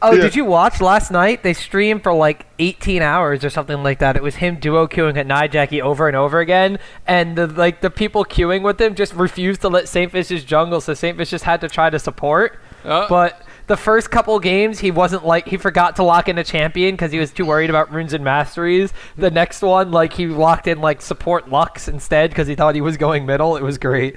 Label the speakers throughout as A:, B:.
A: Oh, Did you watch last night? They streamed for like 18 hours or something like that. It was him duo queuing at Nijackie over and over again, and the people queuing with him just refused to let Saintfish's jungle, so Saintfish just had to try to support. But the first couple games, he forgot to lock in a champion because he was too worried about runes and masteries. The next one, he locked in support Lux instead because he thought he was going middle. It was great.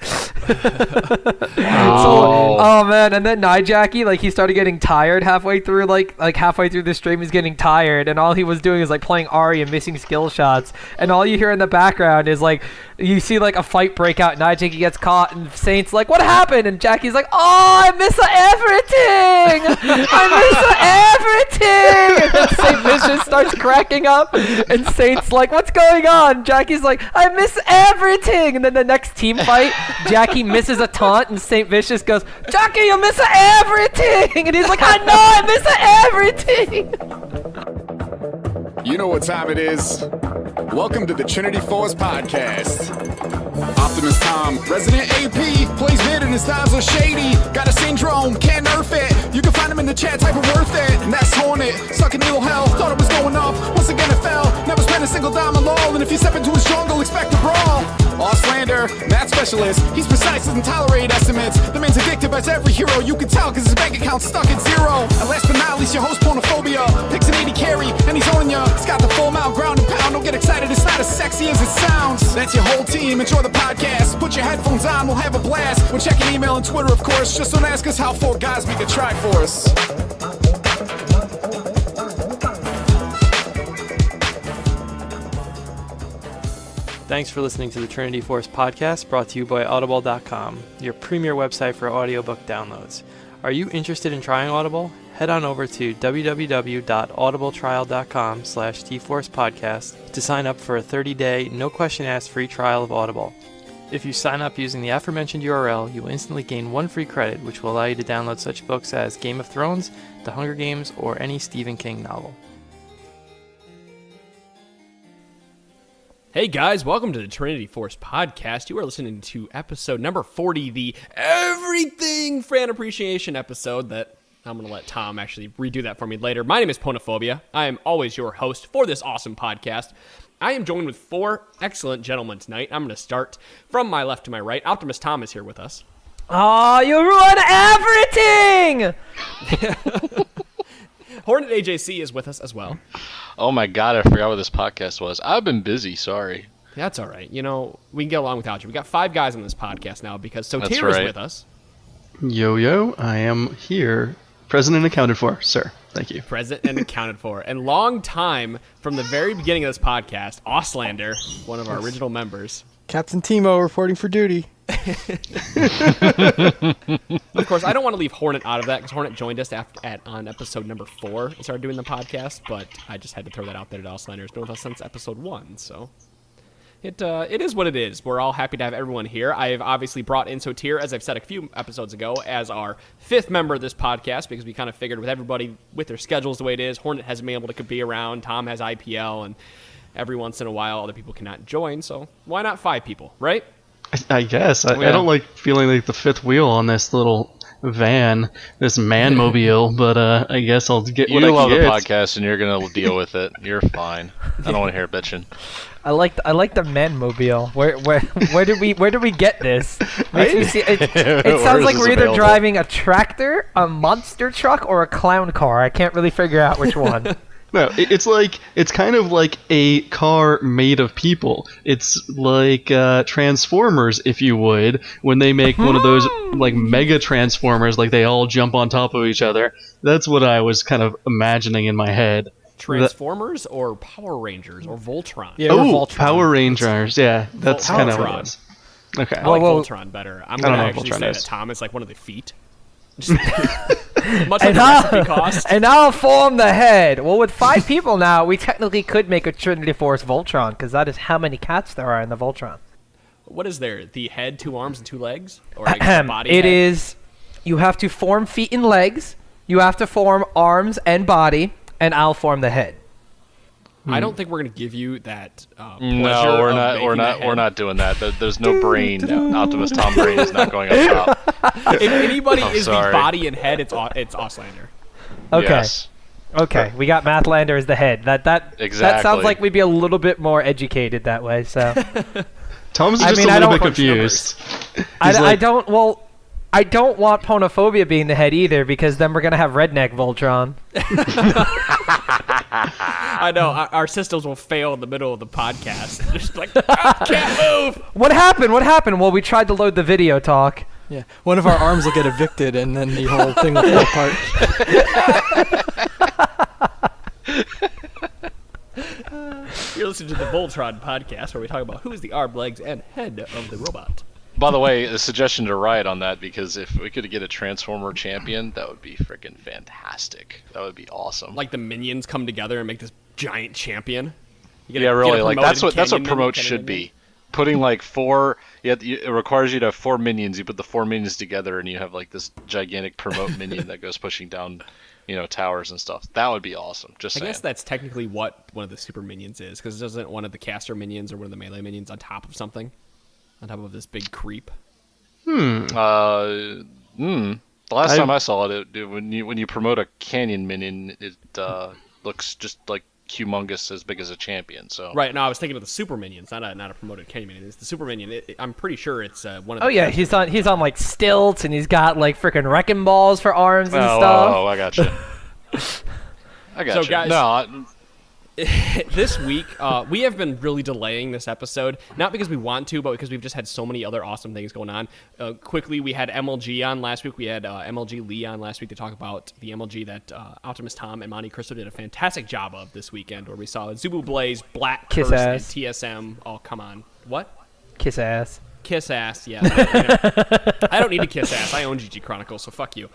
A: Oh man! And then Nijackie, he started getting tired halfway through, halfway through the stream, he's getting tired, and all he was doing is playing Ahri and missing skill shots. And all you hear in the background is you see a fight break out. Nijackie gets caught, and Saint's like, "What happened?" And Jackie's like, "Oh, I miss everything! I miss everything!" And then Saint Vicious starts cracking up, and Saint's like, "What's going on?" Jackie's like, "I miss everything!" And then the next team fight, Jackie misses a taunt, and Saint Vicious goes, "Jackie, you miss everything!" And he's like, "I know, I miss everything!"
B: You know what time it is. Welcome to the Trinity Force Podcast. Optimus Tom, resident AP, plays mid and his styles are shady. Got a syndrome, can't nerf it. You can find him in the chat, type of worth it. And that's Hornet, stuck in evil hell. Thought it was going up, once again it fell. Never spent a single dime alone, and if you step into his jungle, expect a brawl. Ausslander, math specialist, he's precise, doesn't tolerate estimates. The man's addictive as every hero, you can tell cause his bank account's stuck at zero. And last but not least, your host Pornophobia, picks an 80 carry, and he's on ya. He's got the full mount, ground and pound, don't get excited, it's not as sexy as it sounds. That's your whole team, enjoy the podcast. Put your headphones on, we'll have a blast. We're checking email and Twitter, of course. Just don't ask us how 4 guys make a Triforce.
C: Thanks for listening to the Trinity Force podcast, brought to you by Audible.com, your premier website for audiobook downloads. Are you interested in trying Audible? Head on over to www.audibletrial.com/tforcepodcast to sign up for a 30-day, no-question-asked free trial of Audible. If you sign up using the aforementioned URL, you will instantly gain 1 free credit, which will allow you to download such books as Game of Thrones, The Hunger Games, or any Stephen King novel.
D: Hey guys, welcome to the Trinity Force podcast. You are listening to episode number 40, the Everything Fan Appreciation episode that I'm going to let Tom actually redo that for me later. My name is Pornophobia. I am always your host for this awesome podcast. I am joined with 4 excellent gentlemen tonight. I'm going to start from my left to my right. Optimus Tom is here with us.
A: Oh, you ruined everything!
D: Hornet AJC is with us as well.
E: Oh my god, I forgot what this podcast was. I've been busy, sorry.
D: That's all right. You know, we can get along without you. We got 5 guys on this podcast now because Sotir is with us.
F: Yo, I am here. Present and accounted for, sir. Thank you.
D: Present and accounted for. And long time from the very beginning of this podcast, Ausslander, one of our original members.
G: Captain Timo reporting for duty.
D: Of course, I don't want to leave Hornet out of that because Hornet joined us on episode number 4 and started doing the podcast, but I just had to throw that out there that Ausslander has been with us since episode 1, so it is what it is. We're all happy to have everyone here. I have obviously brought in Sotir, as I've said a few episodes ago, as our 5th member of this podcast because we kind of figured with everybody with their schedules the way it is, Hornet hasn't been able to be around, Tom has IPL, and every once in a while other people cannot join, so why not 5 people, right?
F: I guess. I don't like feeling like the 5th wheel on this little van, this man-mobile, but I guess I'll get what I can get.
E: You love the podcast and you're going to deal with it. You're fine. I don't want to hear bitching.
A: I like the man-mobile. Where did we get this? It sounds like we're either driving a tractor, a monster truck, or a clown car. I can't really figure out which one.
F: No, it's kind of like a car made of people. It's like Transformers, if you would, when they make one of those like mega Transformers, like they all jump on top of each other. That's what I was kind of imagining in my head.
D: Transformers or Power Rangers or Voltron?
F: Yeah, Voltron. Power Rangers. Yeah, that's kind of what it was. Okay.
D: I like Voltron better. I'm going to actually say that Tom is like one of the feet. Much like the recipe cost.
A: And I'll form the head. Well, with 5 people now, we technically could make a Trinity Force Voltron, because that is how many cats there are in the Voltron.
D: What is there? The head, 2 arms, and 2 legs? Or like the body
A: It
D: head?
A: is, you have to form feet and legs, you have to form arms and body, and I'll form the head.
D: I don't think we're going to give you that pleasure.
E: No, we're not doing that. There's no brain. Optimus Tom brain is not going up top.
D: If anybody is the body and head, it's Ausslander.
A: Okay.
E: Yes.
A: Okay, we got Mathlander as the head. That sounds
E: Exactly.
A: like we'd be a little bit more educated that way. So
F: Tom's
A: I
F: just
A: mean,
F: a
A: I
F: little
A: don't-
F: bit confused.
A: I
F: like-
A: don't. Well, I don't want Ponophobia being the head either, because then we're gonna have Redneck Voltron.
D: I know our systems will fail in the middle of the podcast. They're just like, "Ah, can't move.
A: What happened? What happened? Well, we tried to load the video talk.
G: Yeah, one of our arms will get evicted, and then the whole thing will fall apart.
D: You're listening to the Voltron podcast, where we talk about who is the arm, legs, and head of the robot.
E: By the way, a suggestion to Riot on that, because if we could get a Transformer champion, that would be freaking fantastic. That would be awesome.
D: Like the minions come together and make this giant champion. You
E: yeah,
D: get
E: really.
D: a
E: Like
D: promoted
E: that's what
D: canyon
E: promote
D: minion,
E: should
D: minion.
E: be. Putting like four. It requires you to have 4 minions. You put the 4 minions together, and you have like this gigantic promote minion that goes pushing down, towers and stuff. That would be awesome. Just
D: I
E: saying.
D: guess that's technically what one of the super minions is, because isn't one of the caster minions or one of the melee minions on top of something? On top of this big creep?
E: The last time I saw it, when you promote a canyon minion, it looks just like humongous, as big as a champion. So
D: Right, no, I was thinking of the super minions, not a promoted canyon minion. It's the super minion. I'm pretty sure it's one of the...
A: Oh yeah, he's on like stilts, and he's got like freaking wrecking balls for arms and stuff.
E: Oh, I got you. I got
D: So,
E: you.
D: guys-
E: No,
D: This week, we have been really delaying this episode, not because we want to, but because we've just had so many other awesome things going on. Quickly, we had MLG on last week. We had MLG Lee on last week to talk about the MLG that Optimus Tom and Monte Cristo did a fantastic job of this weekend, where we saw Zubu Blaze, Black
A: Kiss
D: Curse,
A: ass.
D: and TSM all come on. What?
A: Kiss ass.
D: Kiss ass, yeah. I don't need to kiss ass. I own GG Chronicles, so fuck you.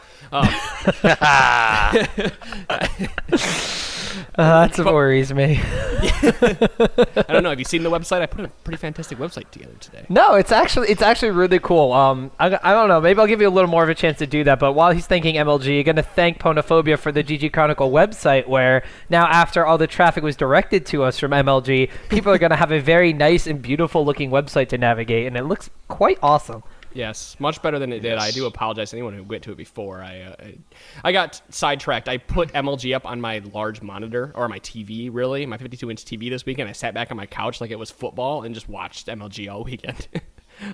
A: That's what worries me.
D: I don't know. Have you seen the website? I put a pretty fantastic website together today.
A: No, it's actually really cool. I don't know. Maybe I'll give you a little more of a chance to do that. But while he's thanking MLG, you're gonna thank Ponophobia for the GG Chronicle website, where now after all the traffic was directed to us from MLG, people are gonna have a very nice and beautiful looking website to navigate, and it looks quite awesome.
D: Yes, much better than it did. I do apologize to anyone who went to it before. I got sidetracked. I put MLG up on my large monitor, or my TV, really, my 52-inch TV this weekend. I sat back on my couch like it was football and just watched MLG all weekend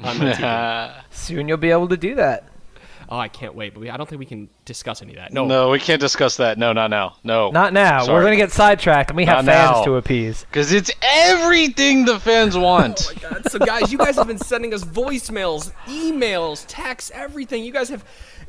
D: on my TV.
A: Soon you'll be able to do that.
D: Oh, I can't wait. But I don't think we can discuss any of that. No.
E: no, we can't discuss that. No, not now. No.
A: Not now.
E: Sorry.
A: We're gonna get sidetracked, and we have
E: Not
A: fans
E: now.
A: to appease.
E: Because it's everything the fans want.
D: Oh my God. So, guys, you guys have been sending us voicemails, emails, texts, everything. You guys have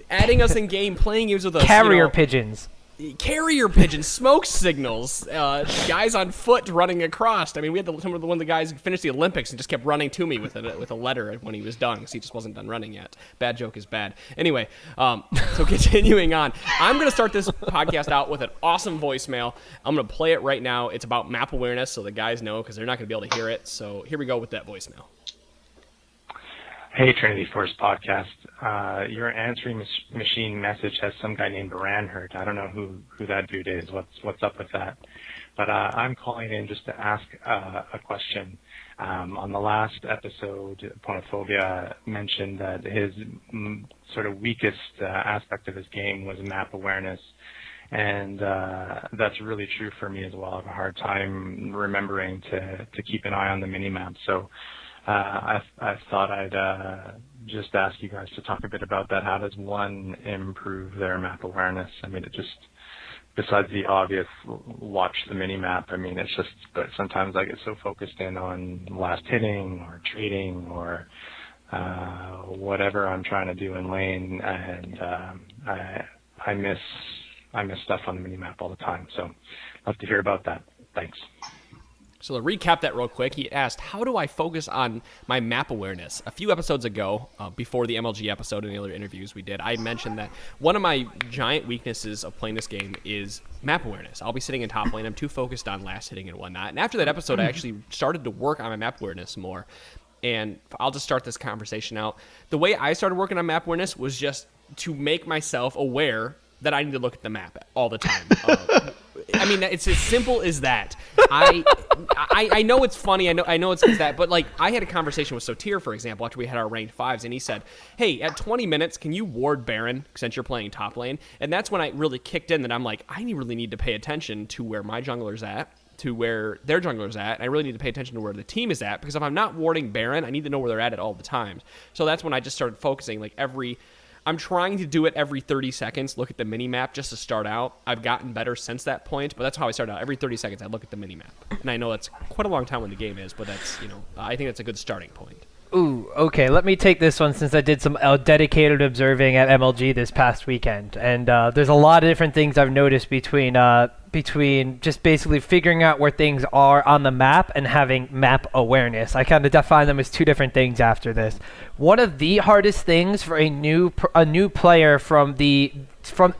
D: adding us in game, playing games with us.
A: Carrier pigeons.
D: Carrier pigeons, smoke signals, guys on foot running across. I mean, we had one of the guys who finished the Olympics and just kept running to me with a letter when he was done, because he just wasn't done running yet. Bad joke is bad. Anyway, so continuing on, I'm going to start this podcast out with an awesome voicemail. I'm going to play it right now. It's about map awareness, so the guys know, because they're not going to be able to hear it. So here we go with that voicemail.
H: Hey, Trinity Force Podcast. Your answering machine message has some guy named Ranhert. I don't know who that dude is. What's up with that? But I'm calling in just to ask a question. On the last episode, Ponophobia mentioned that his sort of weakest aspect of his game was map awareness. And that's really true for me as well. I have a hard time remembering to keep an eye on the minimap. So I thought I'd just ask you guys to talk a bit about that. How does one improve their map awareness? I mean, it just, besides the obvious watch the minimap, I mean, it's just, but sometimes I get so focused in on last hitting or trading or whatever I'm trying to do in lane, and I miss stuff on the minimap all the time. So I'd love to hear about that. Thanks.
D: So to recap that real quick, he asked, how do I focus on my map awareness? A few episodes ago, before the MLG episode and the other interviews we did, I mentioned that one of my giant weaknesses of playing this game is map awareness. I'll be sitting in top lane. I'm too focused on last hitting and whatnot. And after that episode, I actually started to work on my map awareness more. And I'll just start this conversation out. The way I started working on map awareness was just to make myself aware that I need to look at the map all the time. I mean, it's as simple as that. I know it's funny. I know it's that, but like I had a conversation with Sotir, for example, after we had our ranked fives, and he said, "Hey, at 20 minutes, can you ward Baron since you're playing top lane?" And that's when I really kicked in that I'm like, I really need to pay attention to where my jungler's at, to where their jungler's at. And I really need to pay attention to where the team is at, because if I'm not warding Baron, I need to know where they're at all the times. So that's when I just started focusing I'm trying to do it every 30 seconds, look at the mini-map just to start out. I've gotten better since that point, but that's how I started out. Every 30 seconds, I look at the mini-map. And I know that's quite a long time when the game is, but that's, I think that's a good starting point.
A: Ooh, okay, let me take this one since I did some dedicated observing at MLG this past weekend. And there's a lot of different things I've noticed between just basically figuring out where things are on the map and having map awareness. I kind of define them as two different things after this. One of the hardest things for a new player from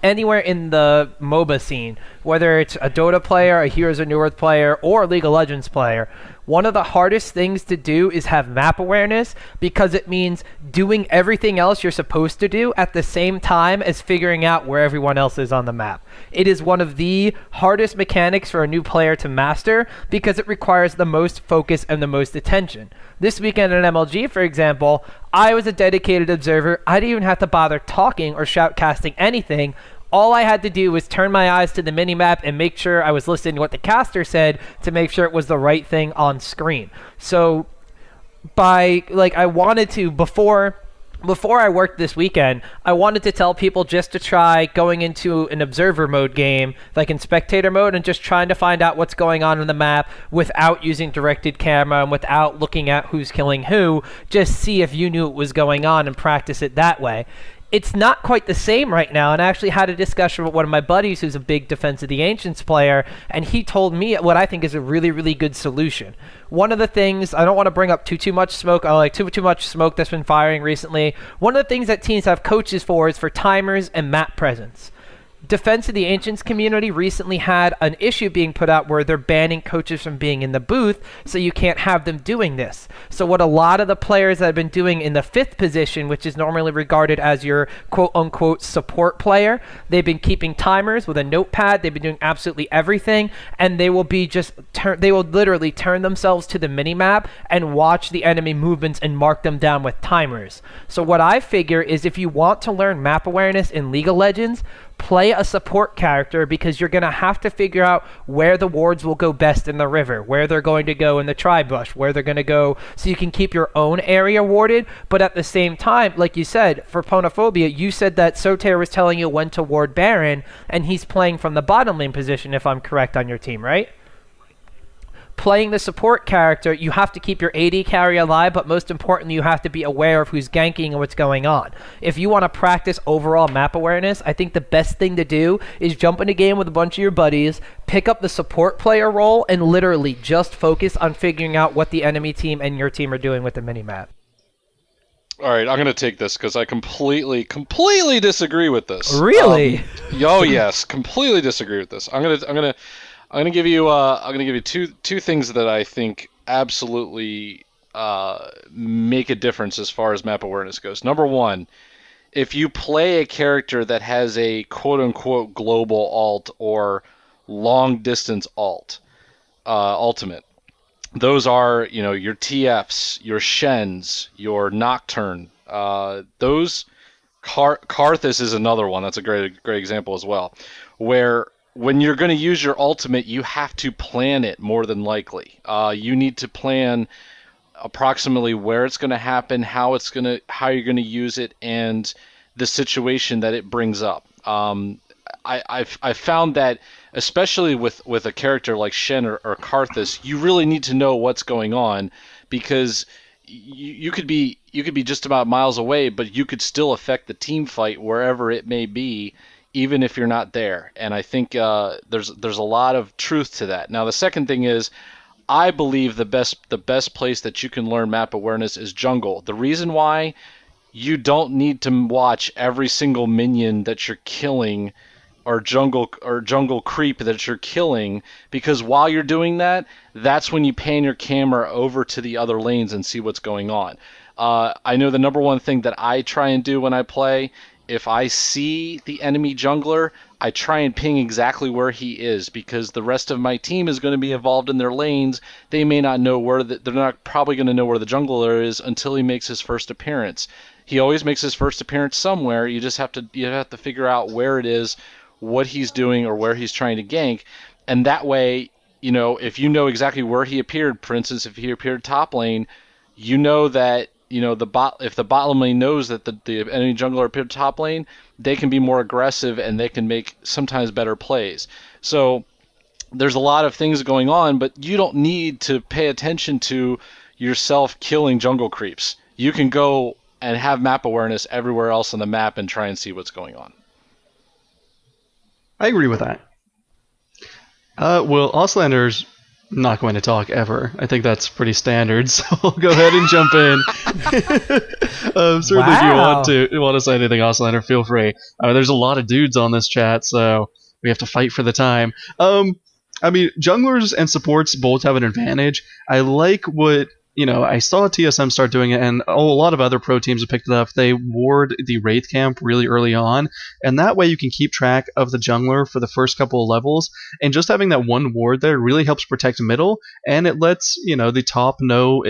A: anywhere in the MOBA scene, whether it's a Dota player, a Heroes of Newerth player, or a League of Legends player, one of the hardest things to do is have map awareness, because it means doing everything else you're supposed to do at the same time as figuring out where everyone else is on the map. It is one of the hardest mechanics for a new player to master, because it requires the most focus and the most attention. This weekend at MLG, for example, I was a dedicated observer. I didn't even have to bother talking or shoutcasting anything. All I had to do was turn my eyes to the minimap and make sure I was listening to what the caster said to make sure it was the right thing on screen. So I wanted to, before I worked this weekend, I wanted to tell people just to try going into an observer mode game, like in spectator mode, and just trying to find out what's going on the map without using directed camera and without looking at who's killing who. Just see if you knew what was going on and practice it that way. It's not quite the same right now, and I actually had a discussion with one of my buddies who's a big Defense of the Ancients player, and he told me what I think is a really, really good solution. One of the things, I don't want to bring up too much smoke, too much smoke that's been firing recently. One of the things that teams have coaches for is for timers and map presence. Defense of the Ancients community recently had an issue being put out where they're banning coaches from being in the booth, so you can't have them doing this. So what a lot of the players that have been doing in the 5th position, which is normally regarded as your quote-unquote support player, they've been keeping timers with a notepad. They've been doing absolutely everything, and they will literally turn themselves to the minimap and watch the enemy movements and mark them down with timers. So what I figure is, if you want to learn map awareness in League of Legends, play a support character, because you're going to have to figure out where the wards will go best in the river, where they're going to go in the tri-bush, where they're going to go, so you can keep your own area warded. But at the same time, like you said, for Ponophobia, you said that Soter was telling you when to ward Baron, and he's playing from the bottom lane position, if I'm correct, on your team, right? Playing the support character, you have to keep your AD carry alive, but most importantly, you have to be aware of who's ganking and what's going on. If you want to practice overall map awareness, I think the best thing to do is jump in a game with a bunch of your buddies, pick up the support player role, and literally just focus on figuring out what the enemy team and your team are doing with the minimap.
E: All right, I'm going to take this because I completely disagree with this.
A: Really?
E: Oh yes, completely disagree with this. I'm gonna give you two things that I think absolutely make a difference as far as map awareness goes. Number one, if you play a character that has a quote-unquote global alt or long-distance ultimate, those are your TFs, your Shens, your Nocturne. Those Karthus is another one. That's a great example as well, where when you're going to use your ultimate, you have to plan it more than likely. You need to plan approximately where it's going to happen, how you're going to use it, and the situation that it brings up. I've found that, especially with a character like Shen or Karthus, you really need to know what's going on, because you could be just about miles away, but you could still affect the team fight wherever it may be, even if you're not there. And I think there's a lot of truth to that. Now, the second thing is, I believe the best place that you can learn map awareness is jungle. The reason why, you don't need to watch every single minion that you're killing or jungle creep that you're killing, because while you're doing that, that's when you pan your camera over to the other lanes and see what's going on. I know the number one thing that I try and do when I play, if I see the enemy jungler, I try and ping exactly where he is, because the rest of my team is going to be involved in their lanes. They may not know they're not probably going to know where the jungler is until he makes his first appearance. He always makes his first appearance somewhere. You have to figure out where it is, what he's doing, or where he's trying to gank, and that way, if you know exactly where he appeared, for instance, if he appeared top lane, you know that if the bottom lane knows that the enemy jungler appeared top lane, they can be more aggressive and they can make sometimes better plays. So there's a lot of things going on, but you don't need to pay attention to yourself killing jungle creeps. You can go and have map awareness everywhere else on the map and try and see what's going on.
F: I agree with that. Well, Auslander's not going to talk ever. I think that's pretty standard, so I'll go ahead and jump in. Certainly, if you want to say anything, Auslander, feel free. There's a lot of dudes on this chat, so we have to fight for the time. Junglers and supports both have an advantage. I like what I saw TSM start doing it, and a lot of other pro teams have picked it up. They ward the Wraith Camp really early on, and that way you can keep track of the jungler for the first couple of levels, and just having that one ward there really helps protect middle, and it lets the top know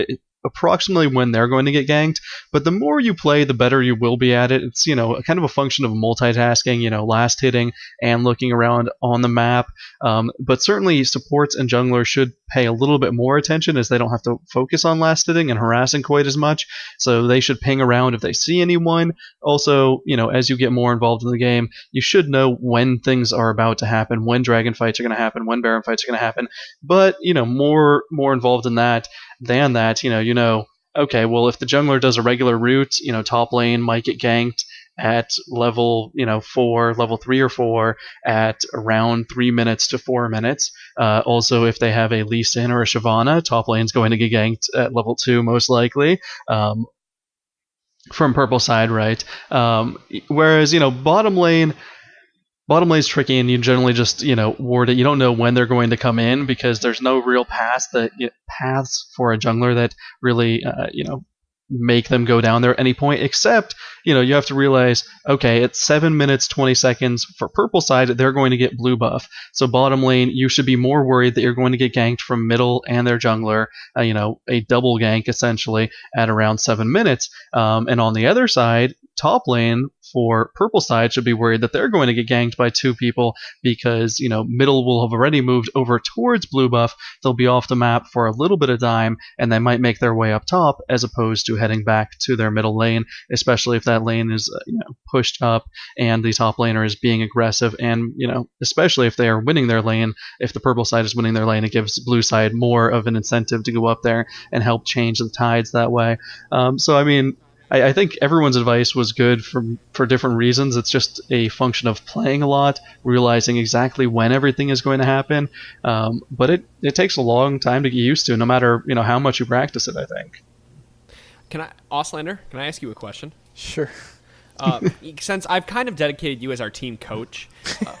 F: approximately when they're going to get ganked. But the more you play, the better you will be at it. It's kind of a function of multitasking, last hitting and looking around on the map. But certainly supports and junglers should pay a little bit more attention, as they don't have to focus on last hitting and harassing quite as much. So they should ping around if they see anyone. Also, as you get more involved in the game, you should know when things are about to happen, when dragon fights are going to happen, when baron fights are going to happen. But more involved in that than that, okay, well, if the jungler does a regular route, top lane might get ganked at level 4, level 3 or 4 at around 3 minutes to 4 minutes. Also, if they have a Lee Sin or a Shyvana, top lane's going to get ganked at level 2 most likely. From purple side, right? Whereas bottom lane's tricky, and you generally just ward it. You don't know when they're going to come in, because there's no real paths for a jungler that really make them go down there at any point, except you have to realize, okay, it's 7 minutes 20 seconds for purple side, they're going to get blue buff. So bottom lane, you should be more worried that you're going to get ganked from middle and their jungler, a double gank essentially at around 7 minutes. And on the other side, top lane for purple side should be worried that they're going to get ganked by 2 people, because middle will have already moved over towards blue buff. They'll be off the map for a little bit of time, and they might make their way up top as opposed to heading back to their middle lane, especially if that lane is pushed up and the top laner is being aggressive. And especially if they are winning their lane, if the purple side is winning their lane, it gives blue side more of an incentive to go up there and help change the tides that way. I think everyone's advice was good for different reasons. It's just a function of playing a lot, realizing exactly when everything is going to happen. But it takes a long time to get used to, no matter how much you practice it, I think.
D: Auslander, can I ask you a question?
G: Sure.
D: Since I've kind of dedicated you as our team coach,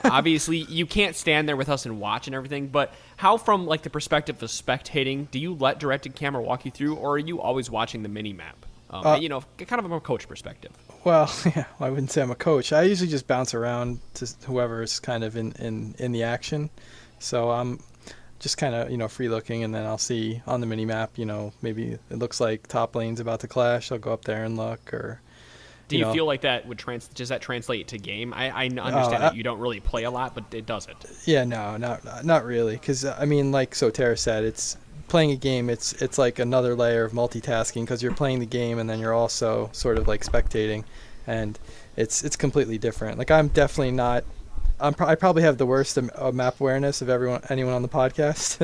D: obviously you can't stand there with us and watch and everything, but how, from the perspective of spectating, do you let directed camera walk you through, or are you always watching the mini map? Kind of from a coach perspective.
G: Well, yeah, I wouldn't say I'm a coach. I usually just bounce around to whoever is kind of in the action. So I'm just kind of, free looking, and then I'll see on the mini map, maybe it looks like top lane's about to clash. I'll go up there and look. Or
D: do you feel like that would does that translate to game? I understand that you don't really play a lot, but it doesn't. Yeah, no, not really. Because, like Sotera said, it's playing a game, it's like another layer of multitasking, because you're playing the game and then you're also sort of spectating, and it's completely different. I'm definitely not. I probably have the worst map awareness of anyone on the podcast.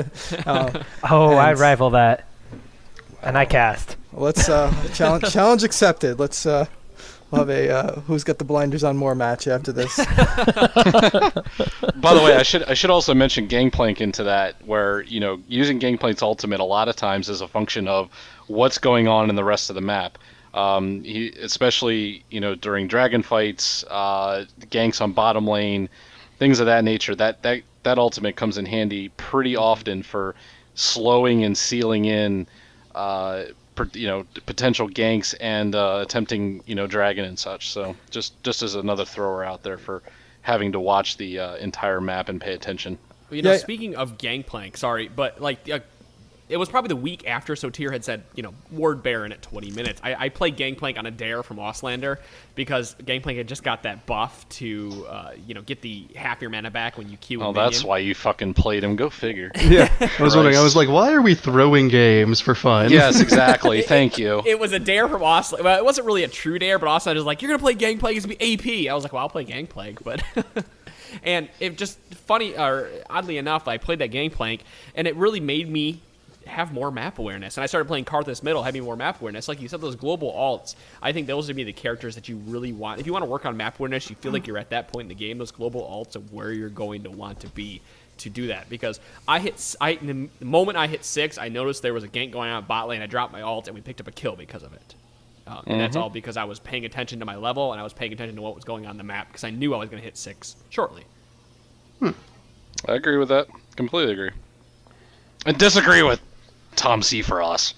A: I rival that, and I cast.
G: Let's challenge accepted. Let's we'll have a who's got the blinders on more match after this.
E: By the way, I should also mention Gangplank into that, where using Gangplank's ultimate a lot of times is a function of what's going on in the rest of the map. Especially during dragon fights, ganks on bottom lane, things of that nature. That ultimate comes in handy pretty often for slowing and sealing in potential ganks and attempting dragon and such. So just as another thrower out there for having to watch the entire map and pay attention.
D: You know,
G: Yeah.
D: speaking of Gangplank, sorry, but like it was probably the week after Sotir had said, you know, Ward Baron at 20 minutes. I played Gangplank on a dare from Auslander because Gangplank had just got that buff to, you know, get the half your mana back when you queue a
E: Oh,
D: minion.
E: that's why you fucking played him. Go figure.
F: Yeah, I was wondering. I was like, why are we throwing games for fun?
E: Yes, exactly. Thank you.
D: It was a dare from Auslander. Well, it wasn't really a true dare, but Auslander was like, you're going to play Gangplank, it's going to be AP. I was like, well, I'll play Gangplank, but... And it just funny, or oddly enough, I played that Gangplank, and it really made me have more map awareness. And I started playing Karthus Middle, having more map awareness. Like you said, those global alts, I think those would be the characters that you really want. If you want to work on map awareness, you feel like you're at that point in the game, those global alts are where you're going to want to be to do that. Because the moment I hit 6, I noticed there was a gank going on bot lane. I dropped my alt, and we picked up a kill because of it. And that's all because I was paying attention to my level, and I was paying attention to what was going on the map, because I knew I was going to hit 6 shortly.
E: I agree with that. Completely agree. And disagree with Tom Seafrost.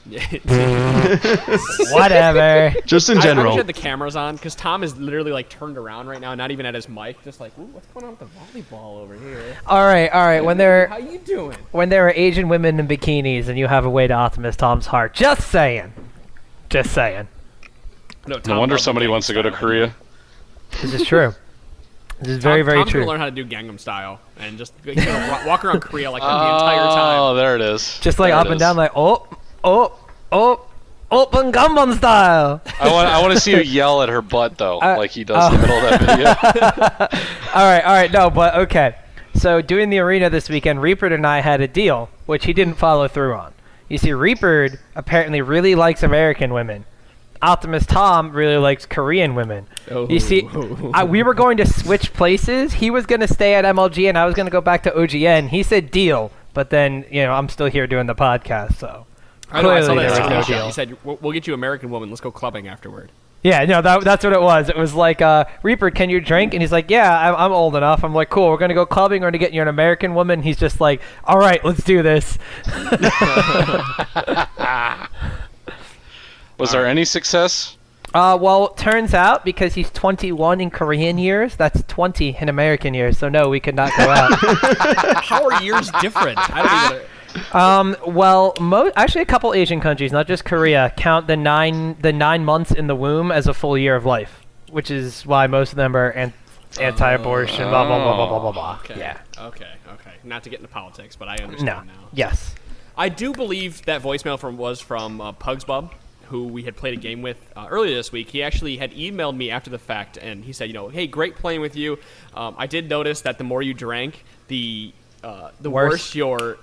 A: Whatever.
F: Just in
D: I wish
F: general.
D: I had the cameras on, because Tom is literally like turned around right now, not even at his mic, just like, ooh, what's going on with the volleyball over here?
A: All right. When
D: How you doing?
A: there are Asian women in bikinis and you have a way to Optimus Tom's heart. Just saying.
D: No
E: No wonder
D: loves
E: somebody
D: Gangnam
E: wants to go to
D: Style.
E: Korea.
A: This is true. This is very, very
D: Tom's
A: true.
D: gonna learn how to do Gangnam Style and just walk around Korea like that the entire time.
E: Oh, there it is.
A: Just like
E: There
A: up
E: it
A: and
E: is.
A: down, like open Gangnam style.
E: I want to see you yell at her butt though, like he does in the middle of that video.
A: All right, no, but okay. So doing the arena this weekend, Reaper and I had a deal, which he didn't follow through on. You see, Reaper apparently really likes American women. Optimus Tom really likes Korean women.
D: Oh.
A: You see, we were going to switch places. He was going to stay at MLG, and I was going to go back to OGN. He said deal, but then, you know, I'm still here doing the podcast, so
D: I know, I saw
A: clearly
D: that
A: there was no
D: screenshot.
A: deal.
D: He said, we'll get you American woman, let's go clubbing afterward.
A: Yeah, no, that's what it was. It was like, Reaper, can you drink? And he's like, yeah, I'm old enough. I'm like, cool, we're going to go clubbing. We're going to get you an American woman. He's just like, all right, let's do this.
E: Was there any success?
A: Well, it turns out, because he's 21 in Korean years, that's 20 in American years. So, no, we could not go out.
D: How are years different? I don't even...
A: Well, actually, a couple Asian countries, not just Korea, count the 9 months in the womb as a full year of life, which is why most of them are anti-abortion, blah, blah, blah, blah, blah, blah, blah.
D: Okay.
A: Yeah.
D: Okay. Not to get into politics, but I understand
A: No.
D: now.
A: Yes.
D: I do believe that voicemail was from Pugs Bub, who we had played a game with earlier this week. He actually had emailed me after the fact, and he said, you know, hey, great playing with you. I did notice that the more you drank, the worse your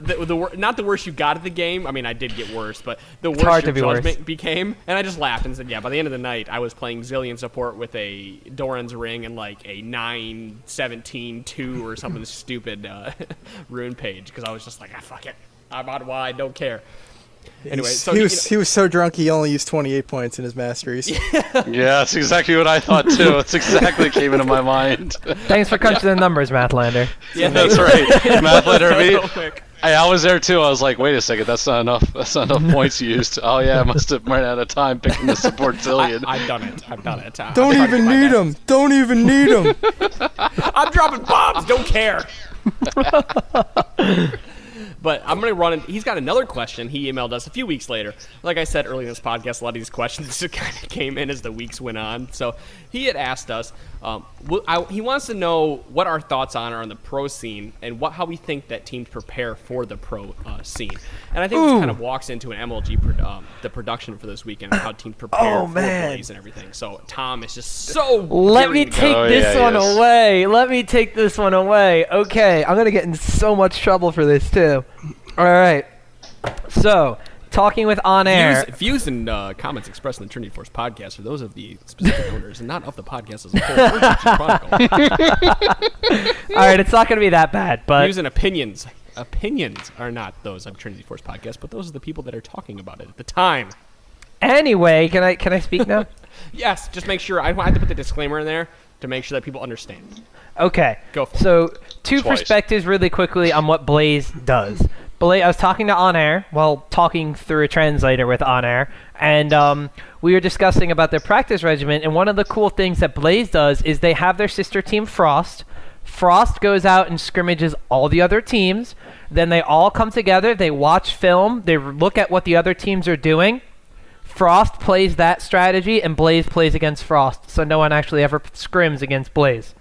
D: not the worse you got at the game. I mean, I did get worse, but the worse
A: hard
D: your
A: to be worse.
D: judgment became. And I just laughed and said, yeah. By the end of the night, I was playing Zillion support with a Doran's Ring and like a 9-17-2 or something stupid rune page, because I was just like, fuck it, I'm on wide, don't care. Anyway, so
G: he was so drunk he only used 28 points in his masteries.
E: Yeah, that's exactly what I thought too. It's exactly came into my mind.
A: Thanks for crunching the numbers, Mathlander.
D: Yeah,
E: That's right. Math letter me.
D: real quick.
E: I was there too. I was like, wait a second, that's not enough. That's not enough points used. Oh yeah, I must have run out of time picking the support Zillion.
D: I've done it. I'm
G: Don't
D: trying to
G: even
D: do my
G: need
D: best.
G: him. Don't even need him.
D: I'm dropping bombs. Don't care. But I'm going to run in. He's got another question. He emailed us a few weeks later. Like I said earlier in this podcast, a lot of these questions just kind of came in as the weeks went on. So he had asked us, he wants to know what our thoughts are on the pro scene and how we think that teams prepare for the pro scene. And I think this kind of walks into an MLG, the production for this weekend, and how teams prepare for Blaze and everything. So Tom is just so
A: Let me
D: gearing to
A: take
D: go.
A: this one
E: yes.
A: away. Let me take this one away. Okay, I'm going to get in so much trouble for this, too. All right. So, talking with On Air.
D: Views and comments expressed in the Trinity Force podcast are those of the specific owners and not of the podcast as a whole. or Gypsy Chronicle.
A: All right, it's not going to be that bad, but
D: Views and opinions are not those of Trinity Force podcast, but those are the people that are talking about it at the time.
A: anyway, can I speak now?
D: Yes, just make sure. I had to put the disclaimer in there to make sure that people understand.
A: Okay.
D: Go for it.
A: So, two
E: Twice.
A: perspectives really quickly on what Blaze does. I was talking to On Air while talking through a translator with On Air, and we were discussing about their practice regimen, and one of the cool things that Blaze does is they have their sister team Frost, Frost goes out and scrimmages all the other teams. Then they all come together. They watch film. They look at what the other teams are doing. Frost plays that strategy, and Blaze plays against Frost. So no one actually ever scrims against Blaze.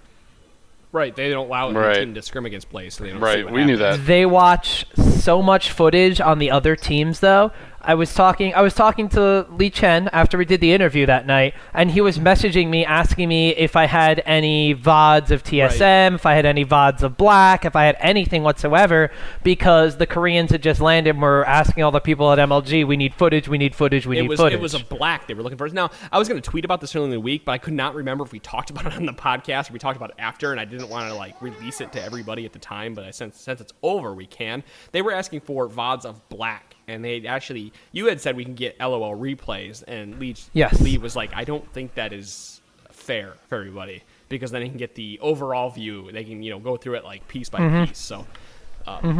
D: Right, they don't allow
E: Right.
D: the team to scrim against Blaze, so they don't see
E: Right,
D: what
E: we knew
D: happens.
E: that.
A: They watch so much footage on the other teams, though. I was talking to Lee Chen after we did the interview that night, and he was messaging me, asking me if I had any VODs of TSM, if I had any VODs of Black, if I had anything whatsoever, because the Koreans had just landed and were asking all the people at MLG, we need footage, we need footage, we need footage.
D: It was a Black they were looking for. Now, I was going to tweet about this earlier in the week, but I could not remember if we talked about it on the podcast or we talked about it after, and I didn't want to like release it to everybody at the time, but since it's over, we can. They were asking for VODs of Black. And they actually, you had said we can get LOL replays, and Lee was like, I don't think that is fair for everybody, because then they can get the overall view. They can, go through it like piece by piece. So,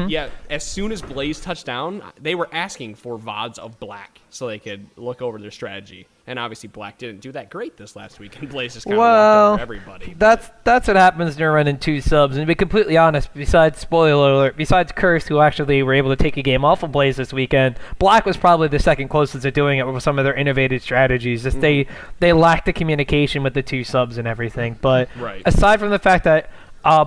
D: yeah, as soon as Blaze touched down, they were asking for VODs of Black so they could look over their strategy. And obviously, Black didn't do that great this last week, and Blaze just kind of walked over everybody.
A: That's what happens when you're running 2 subs. And to be completely honest, besides spoiler alert, besides Curse, who actually were able to take a game off of Blaze this weekend, Black was probably the second closest to doing it with some of their innovative strategies. Just they lacked the communication with the 2 subs and everything. But aside from the fact that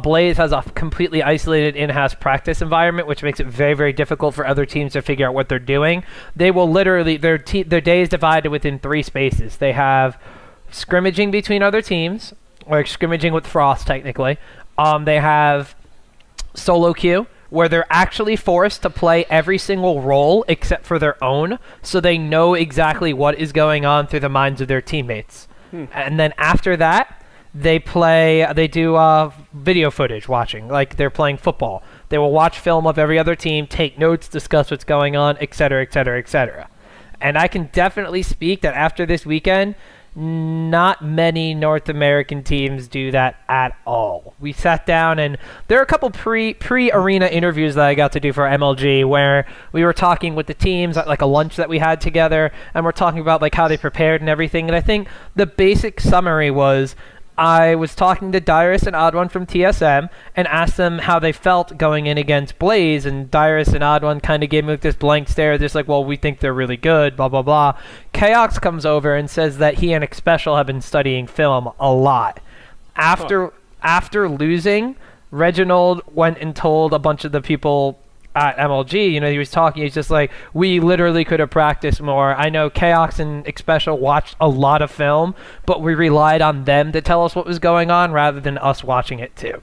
A: Blaze has a completely isolated in-house practice environment, which makes it very, very difficult for other teams to figure out what they're doing. They will literally, their day is divided within 3 spaces. They have scrimmaging between other teams, or scrimmaging with Frost, technically. They have solo queue, where they're actually forced to play every single role except for their own, so they know exactly what is going on through the minds of their teammates. And then after that, they do video footage watching, like they're playing football. They will watch film of every other team, take notes, discuss what's going on, etc., etc., etc. And I can definitely speak that after this weekend, not many North American teams do that at all. We sat down, and there are a couple pre-arena interviews that I got to do for MLG where we were talking with the teams at like a lunch that we had together, and we're talking about like how they prepared and everything. And I think the basic summary was, I was talking to Dyrus and Odd One from TSM and asked them how they felt going in against Blaze, and Dyrus and Odd One kind of gave me like this blank stare, just like, well, we think they're really good, blah, blah, blah. Chaos comes over and says that he and Xpecial have been studying film a lot. After losing, Reginald went and told a bunch of the people at MLG, he was talking, he's just like, we literally could have practiced more. I know Chaos and Xpecial watched a lot of film, but we relied on them to tell us what was going on rather than us watching it too.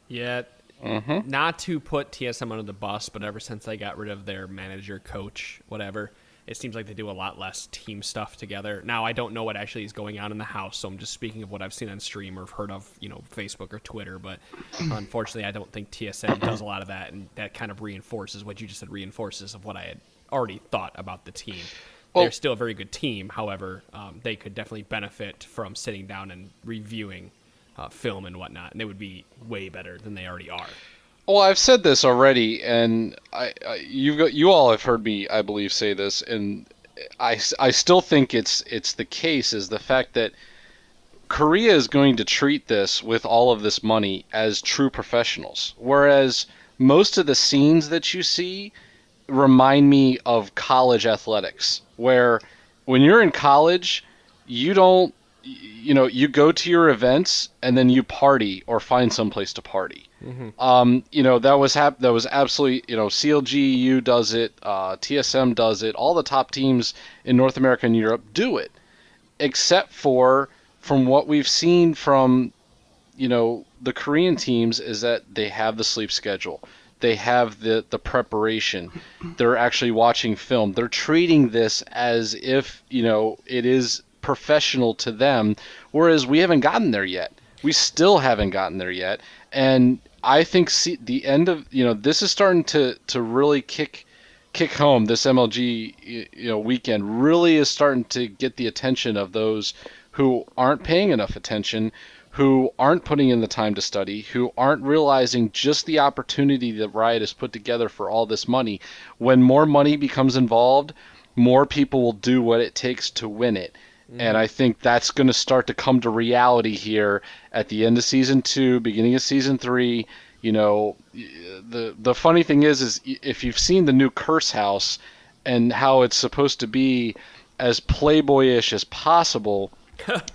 D: Yeah, not to put TSM under the bus, but ever since they got rid of their manager, coach, whatever, it seems like they do a lot less team stuff together. Now, I don't know what actually is going on in the house, so I'm just speaking of what I've seen on stream or heard of, Facebook or Twitter. But unfortunately, I don't think TSM does a lot of that, and that kind of reinforces what you just said, reinforces of what I had already thought about the team. They're still a very good team. However, they could definitely benefit from sitting down and reviewing film and whatnot, and they would be way better than they already are.
E: Well, I've said this already, and you all have heard me, I believe, say this, and I still think it's the case, is the fact that Korea is going to treat this, with all of this money, as true professionals, whereas most of the scenes that you see remind me of college athletics, where when you're in college, you don't, you go to your events and then you party or find someplace to party. That was absolutely, CLGU does it, TSM does it, all the top teams in North America and Europe do it, except for, from what we've seen from, the Korean teams, is that they have the sleep schedule. They have the preparation. They're actually watching film. They're treating this as if, it is professional to them, whereas we haven't gotten there yet. We still haven't gotten there yet. And I think the end of, this is starting to really kick home. This MLG, weekend really is starting to get the attention of those who aren't paying enough attention, who aren't putting in the time to study, who aren't realizing just the opportunity that Riot has put together for all this money. When more money becomes involved, more people will do what it takes to win it. And I think that's going to start to come to reality here at the end of season 2, beginning of season 3. You know, the funny thing is if you've seen the new Curse House and how it's supposed to be as Playboyish as possible,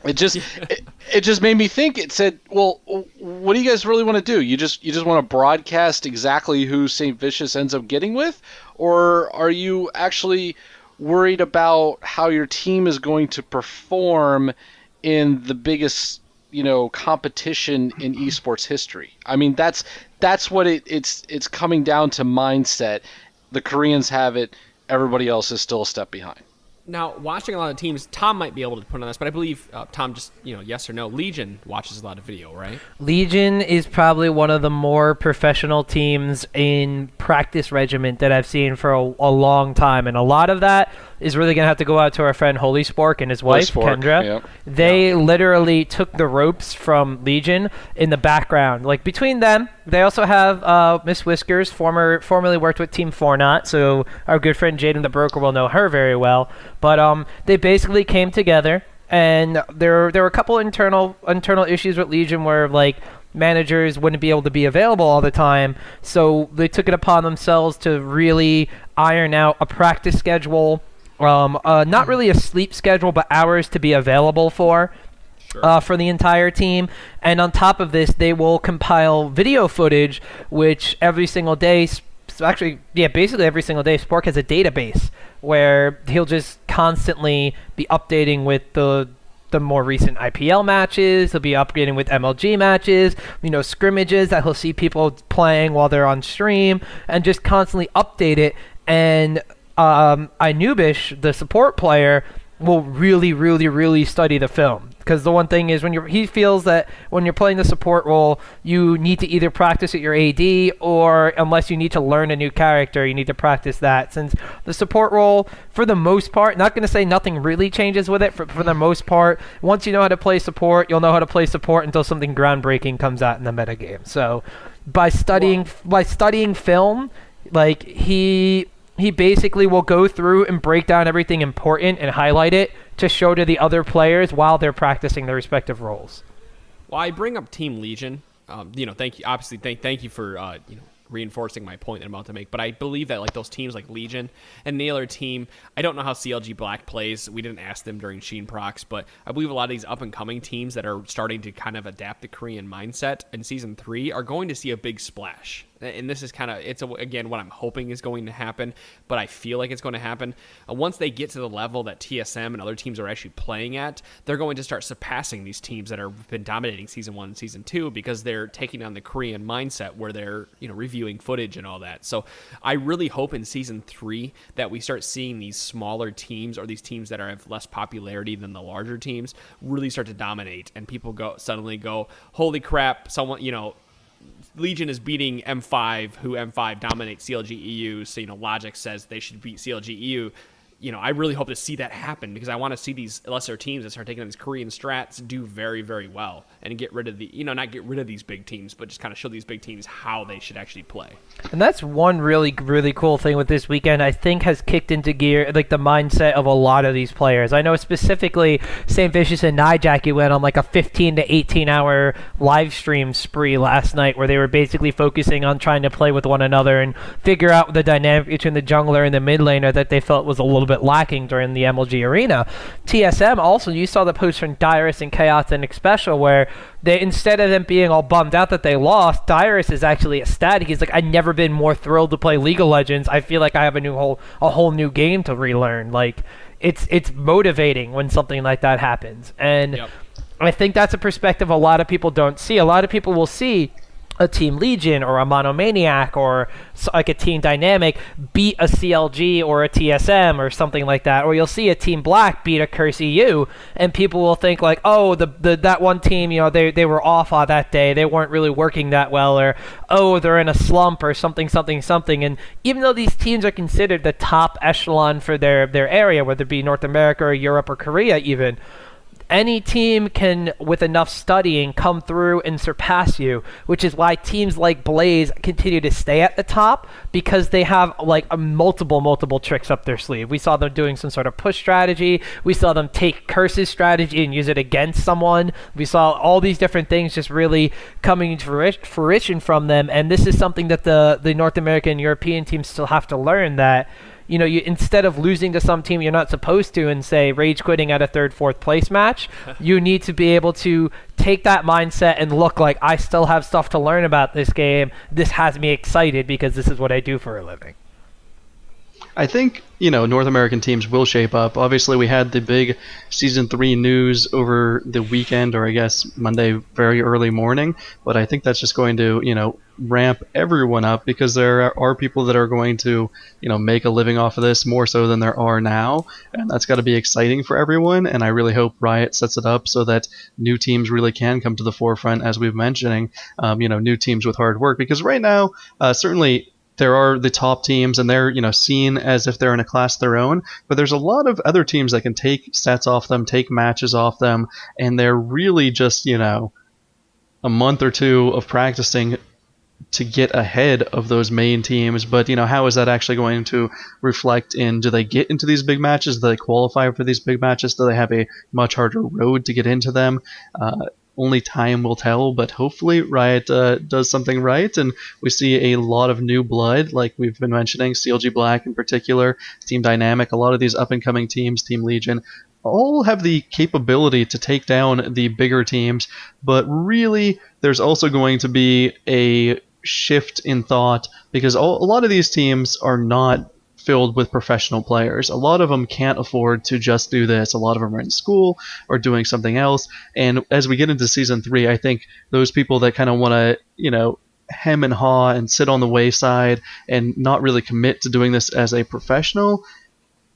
E: it just made me think. It said, well, what do you guys really want to do? You just want to broadcast exactly who St. Vicious ends up getting with, or are you actually worried about how your team is going to perform in the biggest, you know, competition in esports history? I mean, that's what it's coming down to mindset. The Koreans have it. Everybody else is still a step behind.
D: Now, watching a lot of teams, Tom might be able to put on this, but I believe, Tom, just, yes or no, Legion watches a lot of video, right?
A: Legion is probably one of the more professional teams in practice regiment that I've seen for a long time, and a lot of that is really going to have to go out to our friend Holy Spork and his wife, Kendra.
E: Yep.
A: They literally took the ropes from Legion in the background. Like, between them, they also have Miss Whiskers, formerly worked with Team Fortnite, so our good friend Jaden the Broker will know her very well. But they basically came together, and there were a couple internal issues with Legion where, like, managers wouldn't be able to be available all the time, so they took it upon themselves to really iron out a practice schedule, not really a sleep schedule, but hours to be available for the entire team. And on top of this, they will compile video footage, which every single day, basically every single day, Spork has a database where he'll just constantly be updating with the more recent IPL matches. He'll be updating with MLG matches, scrimmages that he'll see people playing while they're on stream, and just constantly update it. And Inubish, the support player, will really, really, really study the film. Because the one thing is, he feels that when you're playing the support role, you need to either practice at your AD, or unless you need to learn a new character, you need to practice that. Since the support role, for the most part, not going to say nothing really changes with it, for the most part, once you know how to play support, you'll know how to play support until something groundbreaking comes out in the metagame. So by studying film, like, he basically will go through and break down everything important and highlight it to show to the other players while they're practicing their respective roles.
D: Well, I bring up Team Legion. Thank you. Obviously, thank you for reinforcing my point that I'm about to make. But I believe that, like, those teams like Legion and the other team, I don't know how CLG Black plays. We didn't ask them during Sheen Prox, but I believe a lot of these up and coming teams that are starting to kind of adapt the Korean mindset in season 3 are going to see a big splash. And this is again what I'm hoping is going to happen, but I feel like it's going to happen. Once they get to the level that TSM and other teams are actually playing at, they're going to start surpassing these teams that have been dominating season 1 and season 2, because they're taking on the Korean mindset where they're reviewing footage and all that. So I really hope in season 3 that we start seeing these smaller teams, or these teams that have less popularity than the larger teams, really start to dominate, and people suddenly go, holy crap, someone, Legion is beating M5, who M5 dominates CLG EU, so Logic says they should beat CLG EU. I really hope to see that happen, because I want to see these lesser teams that start taking on these Korean strats do very, very well, and get rid of not get rid of these big teams, but just kind of show these big teams how they should actually play.
A: And that's one really, really cool thing with this weekend, I think, has kicked into gear, like, the mindset of a lot of these players. I know specifically St. Vicious and Nijaki went on like a 15 to 18 hour live stream spree last night, where they were basically focusing on trying to play with one another and figure out the dynamic between the jungler and the mid laner that they felt was a little bit lacking during the MLG arena. TSM also, you saw the post from Dyrus and Chaos and Special, where they, instead of them being all bummed out that they lost, Dyrus is actually ecstatic. He's like, I've never been more thrilled to play League of Legends. I feel like I have a whole new game to relearn. Like, it's motivating when something like that happens. And yep. I think that's a perspective a lot of people don't see. A lot of people will see a Team Legion or a Monomaniac or like a Team Dynamic beat a CLG or a TSM or something like that, or you'll see a Team Black beat a Curse EU, and people will think like, oh, that one team, they were off on that day, they weren't really working that well, or oh, they're in a slump or something. And even though these teams are considered the top echelon for their area, whether it be North America or Europe or Korea even, any team can, with enough studying, come through and surpass you, which is why teams like Blaze continue to stay at the top, because they have like multiple tricks up their sleeve. We saw them doing some sort of push strategy. We saw them take Curse's strategy and use it against someone. We saw all these different things just really coming to fruition from them, and this is something that the North American and European teams still have to learn, that you know, you, instead of losing to some team you're not supposed to and say rage quitting at a third, fourth place match, you need to be able to take that mindset and look like, I still have stuff to learn about this game. This has me excited because this is what I do for a living.
F: I think, you know, North American teams will shape up. Obviously, we had the big Season 3 news over the weekend, or I guess Monday very early morning, but I think that's just going to, you know, ramp everyone up, because there are people that are going to, you know, make a living off of this more so than there are now, and that's got to be exciting for everyone, and I really hope Riot sets it up so that new teams really can come to the forefront, as we've mentioning, you know, new teams with hard work, because right now, certainly there are the top teams, and they're, you know, seen as if they're in a class of their own, but there's a lot of other teams that can take sets off them, take matches off them, and they're really just, you know, a month or two of practicing to get ahead of those main teams. But, you know, how is that actually going to reflect in, do they get into these big matches? Do they qualify for these big matches? Do they have a much harder road to get into them? Only time will tell, but hopefully Riot does something right, and we see a lot of new blood, like we've been mentioning, CLG Black in particular, Team Dynamic, a lot of these up-and-coming teams, Team Legion, all have the capability to take down the bigger teams, but really there's also going to be a shift in thought, because a lot of these teams are not filled with professional players. A lot of them can't afford to just do this. A lot of them are in school or doing something else. And as we get into Season 3, I think those people that kind of want to, you know, hem and haw and sit on the wayside and not really commit to doing this as a professional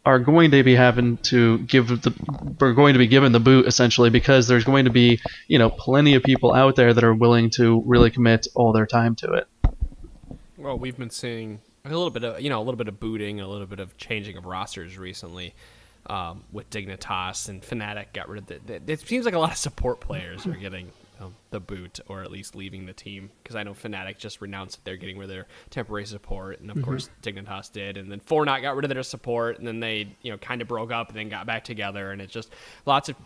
F: are going to be having to going to be given the boot, essentially, because there's going to be, you know, plenty of people out there that are willing to really commit all their time to it.
D: Well, we've been seeing a little bit of booting, a little bit of changing of rosters recently, with Dignitas and Fnatic got rid of it seems like a lot of support players are getting the boot, or at least leaving the team, because I know Fnatic just renounced that they're getting rid of their temporary support, and of course Dignitas did, and then Fortnite got rid of their support, and then they, you know, kind of broke up and then got back together, and it's just lots of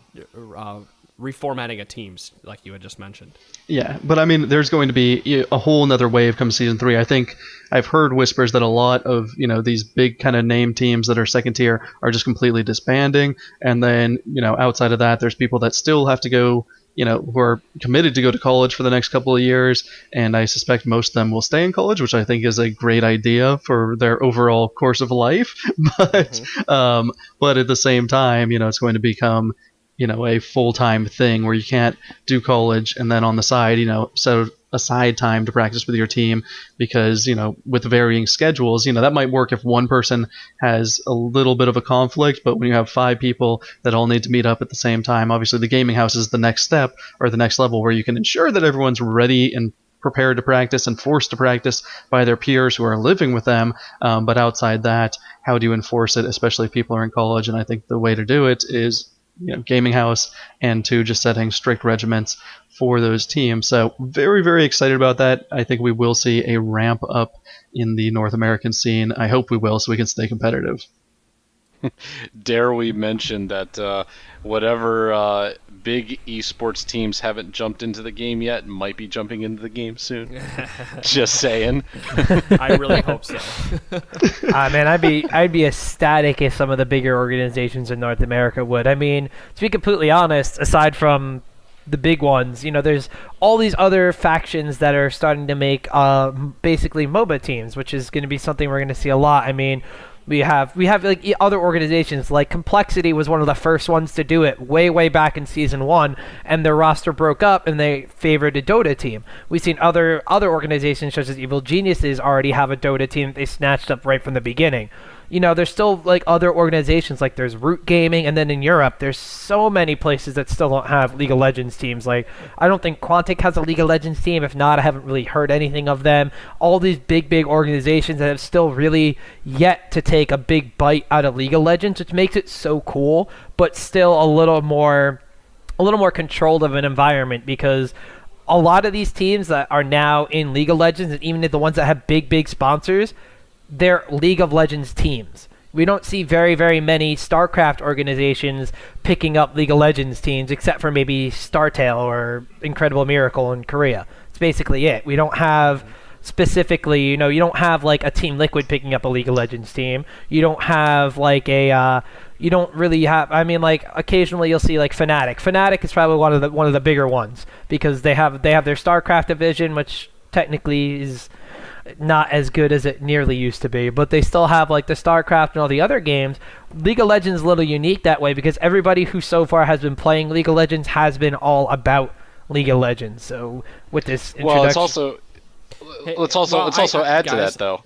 D: reformatting of teams, like you had just mentioned.
F: Yeah, but I mean, there's going to be a whole nother wave come Season 3. I think I've heard whispers that a lot of, you know, these big kind of name teams that are second tier are just completely disbanding, and then, you know, outside of that, there's people that still have to go, you know, who are committed to go to college for the next couple of years, and I suspect most of them will stay in college, which I think is a great idea for their overall course of life. But at the same time, you know, it's going to become, you know, a full-time thing where you can't do college and then on the side, you know, set aside time to practice with your team, because, you know, with varying schedules, you know, that might work if one person has a little bit of a conflict, but when you have 5 people that all need to meet up at the same time, obviously the gaming house is the next step, or the next level, where you can ensure that everyone's ready and prepared to practice and forced to practice by their peers who are living with them. But outside that, how do you enforce it, especially if people are in college? And I think the way to do it is, you know, gaming house, and 2, just setting strict regiments for those teams. So very, very excited about that. I think we will see a ramp up in the North American scene. I hope we will, so we can stay competitive.
E: Dare we mention that whatever big esports teams haven't jumped into the game yet might be jumping into the game soon. Just saying.
D: I really hope so.
A: Man, I'd be ecstatic if some of the bigger organizations in North America would. I mean, to be completely honest, aside from the big ones, you know, there's all these other factions that are starting to make basically MOBA teams, which is going to be something we're going to see a lot. I mean, we have like other organizations, like Complexity was one of the first ones to do it way back in Season 1, and their roster broke up and they favored a Dota team. We've seen other organizations such as Evil Geniuses already have a Dota team that they snatched up right from the beginning. You know, there's still like other organizations, like there's Root Gaming, and then in Europe there's so many places that still don't have League of Legends teams. Like, I don't think Quantic has a League of Legends team. If not, I haven't really heard anything of them. All these big organizations that have still really yet to take a big bite out of League of Legends, which makes it so cool, but still a little more a little more controlled of an environment, because a lot of these teams that are now in League of Legends, and even the ones that have big sponsors, they're League of Legends teams. We don't see very, very many StarCraft organizations picking up League of Legends teams, except for maybe StarTale or Incredible Miracle in Korea. It's basically it. We don't have specifically, you don't have like a Team Liquid picking up a League of Legends team. You don't have like you don't really have. I mean, like occasionally you'll see like Fnatic. Fnatic is probably one of the bigger ones, because they have their StarCraft division, which technically is not as good as it nearly used to be, but they still have like the StarCraft and all the other games. League of Legends is a little unique that way, because everybody who so far has been playing League of Legends has been all about League of Legends. So with this introduction,
E: Well, let's also add to that though,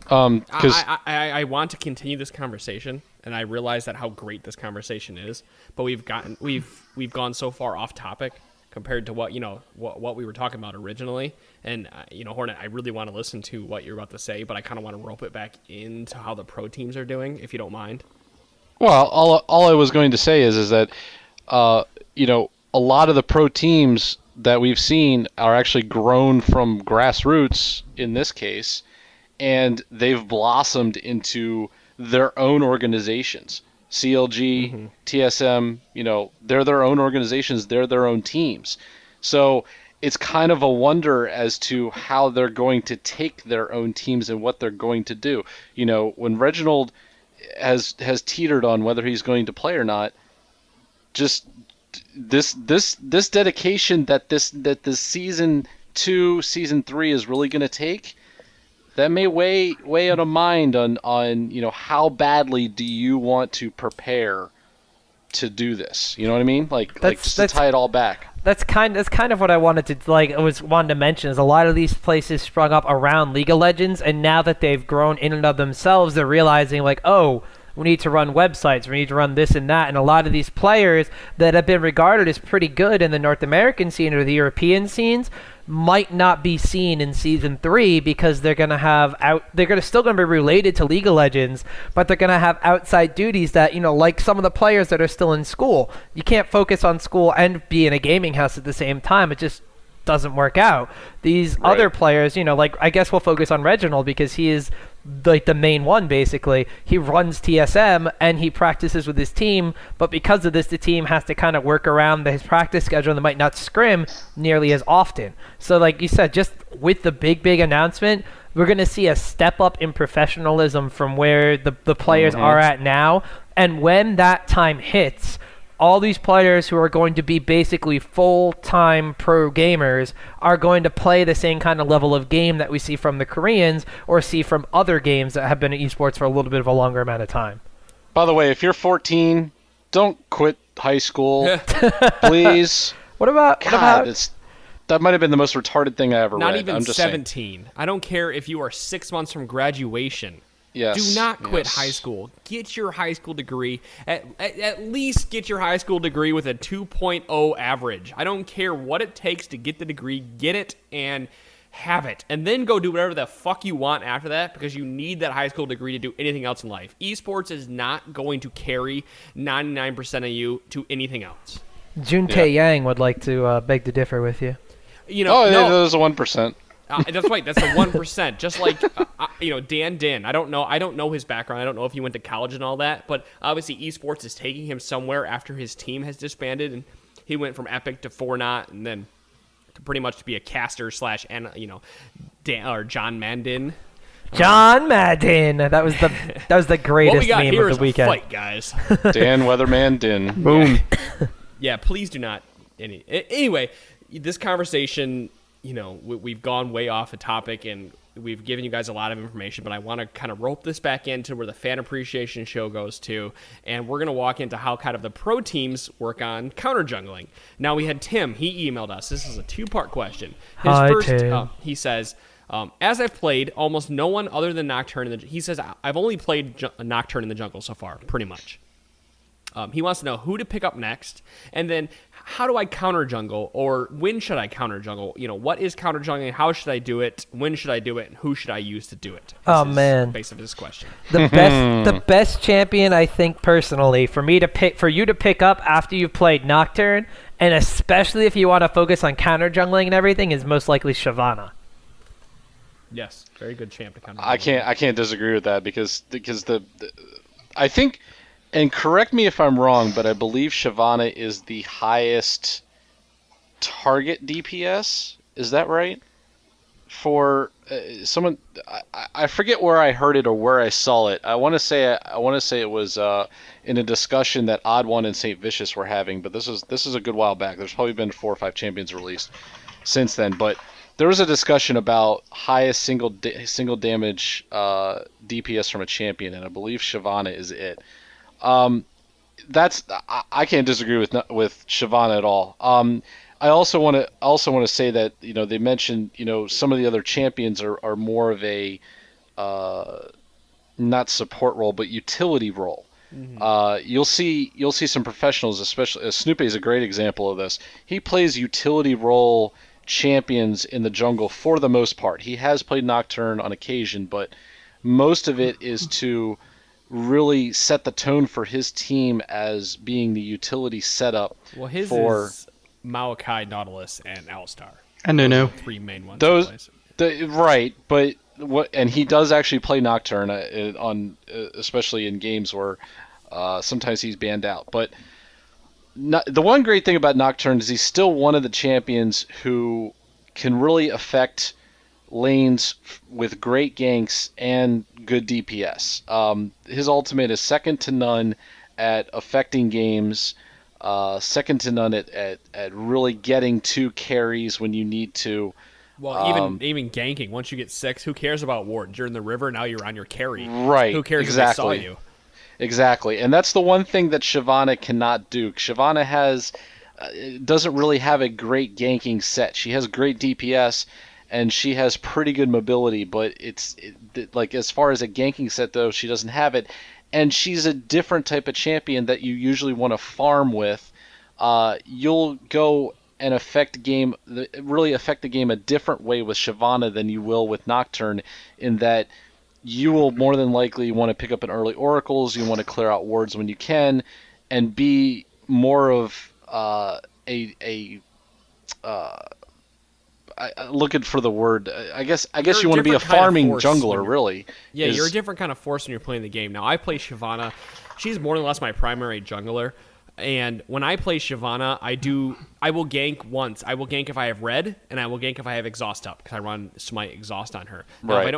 E: because
D: I want to continue this conversation, and I realize that how great this conversation is, but we've gone so far off topic compared to what we were talking about originally. And Hornet, I really want to listen to what you're about to say, but I kind of want to rope it back into how the pro teams are doing, if you don't mind.
E: Well, all I was going to say is that a lot of the pro teams that we've seen are actually grown from grassroots in this case, and they've blossomed into their own organizations. CLG, TSM, they're their own organizations, they're their own teams. So it's kind of a wonder as to how they're going to take their own teams and what they're going to do. When Reginald has teetered on whether he's going to play or not, just this dedication that this season 2, season 3 is really going to take, that may weigh on a mind on how badly do you want to prepare to do this. You know what I mean? Like just to tie it all back.
A: That's kind of what I wanted to mention, is a lot of these places sprung up around League of Legends, and now that they've grown in and of themselves, they're realizing like, oh, we need to run websites, we need to run this and that, and a lot of these players that have been regarded as pretty good in the North American scene or the European scenes might not be seen in season 3, because they're still gonna be related to League of Legends, but they're gonna have outside duties that, like some of the players that are still in school. You can't focus on school and be in a gaming house at the same time. It just doesn't work out. These other players, like I guess we'll focus on Reginald, because he is like the main one basically. He runs TSM and he practices with his team, but because of this, the team has to kind of work around his practice schedule, and they might not scrim nearly as often. So like you said, just with the big announcement, we're going to see a step up in professionalism from where the players are at now. And when that time hits, all these players who are going to be basically full-time pro gamers are going to play the same kind of level of game that we see from the Koreans or see from other games that have been in esports for a little bit of a longer amount of time.
E: By the way, if you're 14, don't quit high school, please.
A: What about
E: that might have been the most retarded thing I ever read.
D: Not even
E: I'm just
D: 17.
E: Saying.
D: I don't care if you are 6 months from graduation.
E: Yes.
D: Do not quit high school. Get your high school degree. At least get your high school degree with a 2.0 average. I don't care what it takes to get the degree. Get it and have it. And then go do whatever the fuck you want after that, because you need that high school degree to do anything else in life. Esports is not going to carry 99% of you to anything else.
A: Juntae Yang would like to beg to differ with you.
E: There's a 1%.
D: That's right. That's the 1%. Just like Dan Din. I don't know his background. I don't know if he went to college and all that. But obviously, esports is taking him somewhere after his team has disbanded, and he went from Epic to Fortnite, and then to pretty much to be a caster / Dan or John Mandin.
A: John Madden. That was the greatest meme of the weekend.
D: What we got here is a fight, guys.
E: Dan Weatherman Din.
F: Boom.
D: Yeah, please do not. Anyway, this conversation. We've gone way off a topic, and we've given you guys a lot of information, but I want to kind of rope this back into where the fan appreciation show goes to, and we're going to walk into how kind of the pro teams work on counter jungling. Now, we had Tim. He emailed us. This is a 2-part question.
A: Hi, Tim.
D: He says, as I've played, almost no one other than Nocturne he says, I've only played Nocturne in the jungle so far, pretty much. He wants to know who to pick up next, and then how do I counter jungle, or when should I counter jungle? What is counter jungling? How should I do it? When should I do it? And who should I use to do it?
A: Man,
D: basically this question.
A: The best champion, I think personally, for you to pick up after you've played Nocturne and especially if you want to focus on counter jungling and everything, is most likely Shyvana.
D: Yes, very good champ to counter.
E: I can't disagree with that because I think, and correct me if I'm wrong, but I believe Shyvana is the highest target DPS. Is that right? For someone, I forget where I heard it or where I saw it. I want to say it was in a discussion that Odd One and Saint Vicious were having, but this is a good while back. There's probably been 4 or 5 champions released since then, but there was a discussion about highest single damage DPS from a champion, and I believe Shyvana is it. I can't disagree with Shyvana at all. I also want to say that they mentioned some of the other champions are more of a not support role but utility role. Mm-hmm. You'll see some professionals, especially Snoopy is a great example of this. He plays utility role champions in the jungle for the most part. He has played Nocturne on occasion, but most of it is to really set the tone for his team as being the utility setup.
D: Well, his is Maokai, Nautilus, and Alistar.
F: And no.
D: 3 main ones.
E: Right, but and he does actually play Nocturne on especially in games where sometimes he's banned out. But the one great thing about Nocturne is he's still one of the champions who can really affect lanes with great ganks and good DPS. His ultimate is second to none at affecting games. Second to none at really getting 2 carries when you need to.
D: Well, even ganking. Once you get 6, who cares about wards? You're in the river, now you're on your carry.
E: Right.
D: Who cares
E: exactly.
D: if they saw you?
E: Exactly. And that's the one thing that Shyvana cannot do. Shyvana doesn't really have a great ganking set. She has great DPS, and she has pretty good mobility, but like as far as a ganking set, though, she doesn't have it. And she's a different type of champion that you usually want to farm with. You'll go and really affect the game a different way with Shyvana than you will with Nocturne, in that you will more than likely want to pick up an early oracles. You want to clear out wards when you can, and be more of looking for the word. I guess you want to be a farming jungler, really.
D: Yeah, you're a different kind of force when you're playing the game. Now, I play Shyvana. She's more or less my primary jungler. And when I play Shyvana, I will gank once. I will gank if I have red, and I will gank if I have exhaust up, because I run Smite Exhaust on her. Now,
E: right.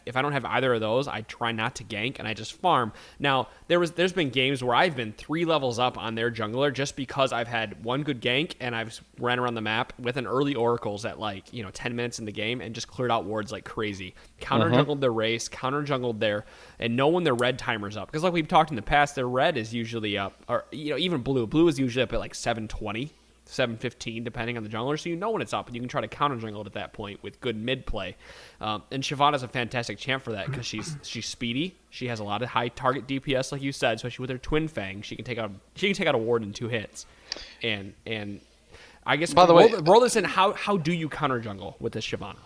D: if I don't have either of those, I try not to gank and I just farm. Now, there's been games where I've been 3 levels up on their jungler just because I've had one good gank and I've ran around the map with an early oracles at 10 minutes in the game and just cleared out wards like crazy. Counter jungled their race, counter jungled their, and know when their red timer's up, because like we've talked in the past, their red is usually up, or even blue is usually up at like 720. 7:15 depending on the jungler, so you know when it's up and you can try to counter jungle it at that point with good mid play. And Shyvana's a fantastic champ for that because she's speedy. She has a lot of high target DPS, like you said, especially with her twin fang. She can take out a ward in 2 hits. And I guess, by the way, roll this in. How do you counter jungle with this Shyvana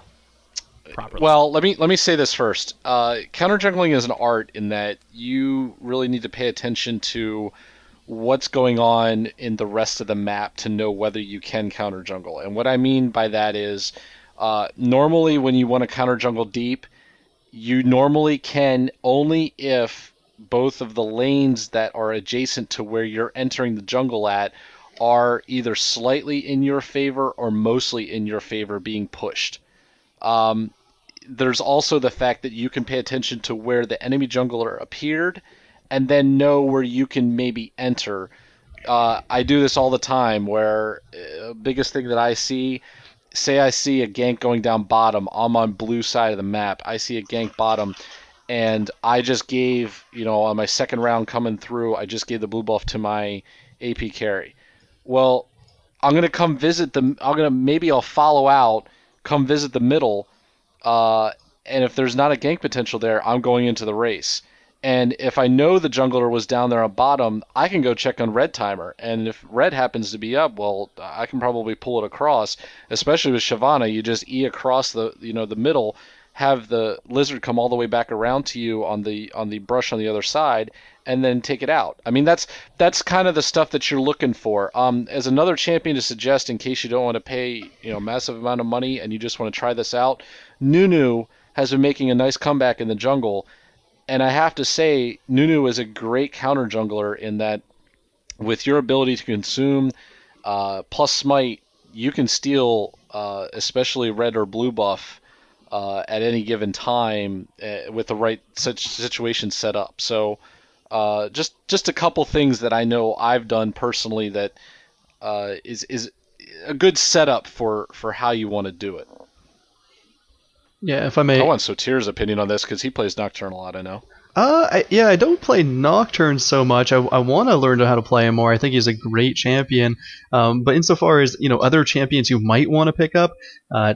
D: properly?
E: Well, let me say this first. Counter jungling is an art in that you really need to pay attention to what's going on in the rest of the map to know whether you can counter jungle. And what I mean by that is, normally when you want to counter jungle deep, you normally can only if both of the lanes that are adjacent to where you're entering the jungle at are either slightly in your favor or mostly in your favor being pushed. There's also the fact that you can pay attention to where the enemy jungler appeared and then know where you can maybe enter. I do this all the time where biggest thing that I see, say I see a gank going down bottom, I'm on blue side of the map, I see a gank bottom, and I just gave, on my second round coming through, I just gave the blue buff to my AP carry. Well, I'm going to come visit I'll follow out, come visit the middle, and if there's not a gank potential there, I'm going into the race. And if I know the jungler was down there on bottom, I can go check on red timer. And if red happens to be up, well, I can probably pull it across. Especially with Shyvana, you just E across the middle, have the lizard come all the way back around to you on the brush on the other side, and then take it out. I mean, that's kind of the stuff that you're looking for. As another champion to suggest, in case you don't want to pay massive amount of money and you just want to try this out, Nunu has been making a nice comeback in the jungle, and I have to say, Nunu is a great counter jungler in that with your ability to consume plus smite, you can steal especially red or blue buff at any given time with the right such situation set up. So just a couple things that I know I've done personally that is a good setup for how you want to do it.
F: Yeah, if I may.
E: I want Sotir's opinion on this because he plays Nocturne a lot, I know.
F: I don't play Nocturne so much. I want to learn how to play him more. I think he's a great champion. But insofar as other champions you might want to pick up,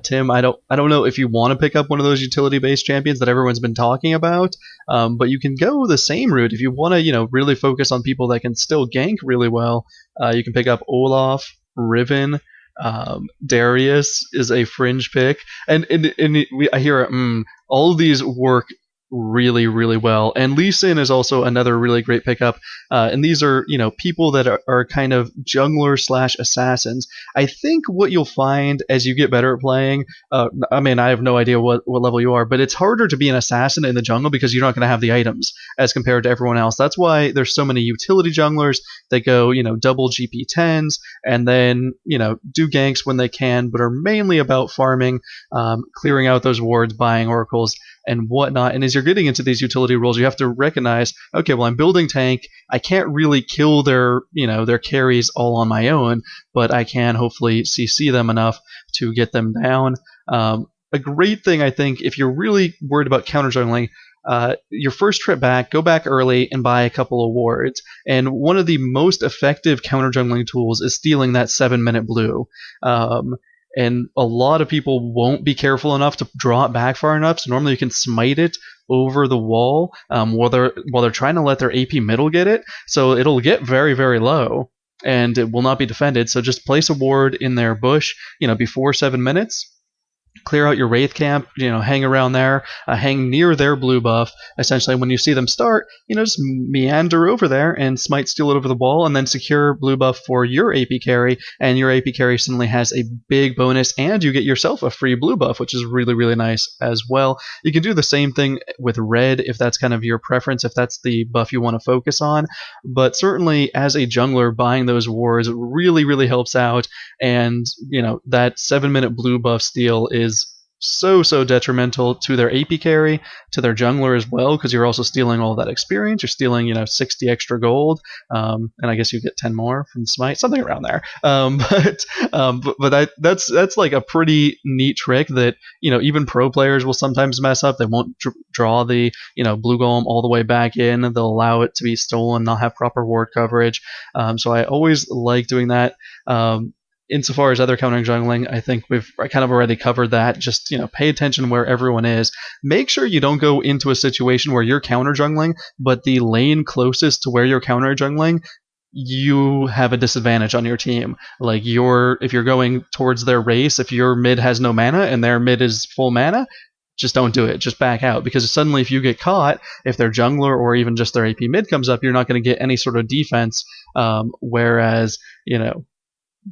F: Tim, I don't know if you want to pick up one of those utility-based champions that everyone's been talking about. But you can go the same route if you want to really focus on people that can still gank really well. You can pick up Olaf, Riven. Darius is a fringe pick, and I hear all of these work really, really well. And Lee Sin is also another really great pickup. And these are, people that are kind of jungler / assassins. I think what you'll find as you get better at playing, I have no idea what level you are, but it's harder to be an assassin in the jungle because you're not going to have the items as compared to everyone else. That's why there's so many utility junglers that go, double GP10s and then, do ganks when they can, but are mainly about farming, clearing out those wards, buying oracles, and whatnot. And as you're getting into these utility roles, you have to recognize, okay, well, I'm building tank. I can't really kill their carries all on my own, but I can hopefully CC them enough to get them down. A great thing, I think, if you're really worried about counter jungling, your first trip back, go back early and buy a couple of wards. And one of the most effective counter jungling tools is stealing that 7-minute blue. And a lot of people won't be careful enough to draw it back far enough. So normally you can smite it over the wall while they're trying to let their AP middle get it. So it'll get very, very low and it will not be defended. So just place a ward in their bush, before 7 minutes. Clear out your Wraith camp, hang around there, hang near their blue buff. Essentially, when you see them start, just meander over there and smite, steal it over the wall, and then secure blue buff for your AP carry, and your AP carry suddenly has a big bonus, and you get yourself a free blue buff, which is really, really nice as well. You can do the same thing with red if that's kind of your preference, if that's the buff you want to focus on, but certainly as a jungler, buying those wards really, really helps out, and, that 7-minute blue buff steal is so detrimental to their AP carry, to their jungler as well, because you're also stealing all that experience. You're stealing 60 extra gold, and I guess you get 10 more from smite, something around there. But that's like a pretty neat trick that even pro players will sometimes mess up. They won't draw the blue golem all the way back in. They'll allow it to be stolen, not have proper ward coverage. So I always like doing that. Insofar as other countering jungling, I think we've kind of already covered that. Just, pay attention where everyone is. Make sure you don't go into a situation where you're counter jungling, but the lane closest to where you're counter jungling, you have a disadvantage on your team. Like if you're going towards their race, if your mid has no mana and their mid is full mana, just don't do it. Just back out, because suddenly if you get caught, if their jungler or even just their AP mid comes up, you're not going to get any sort of defense. Whereas,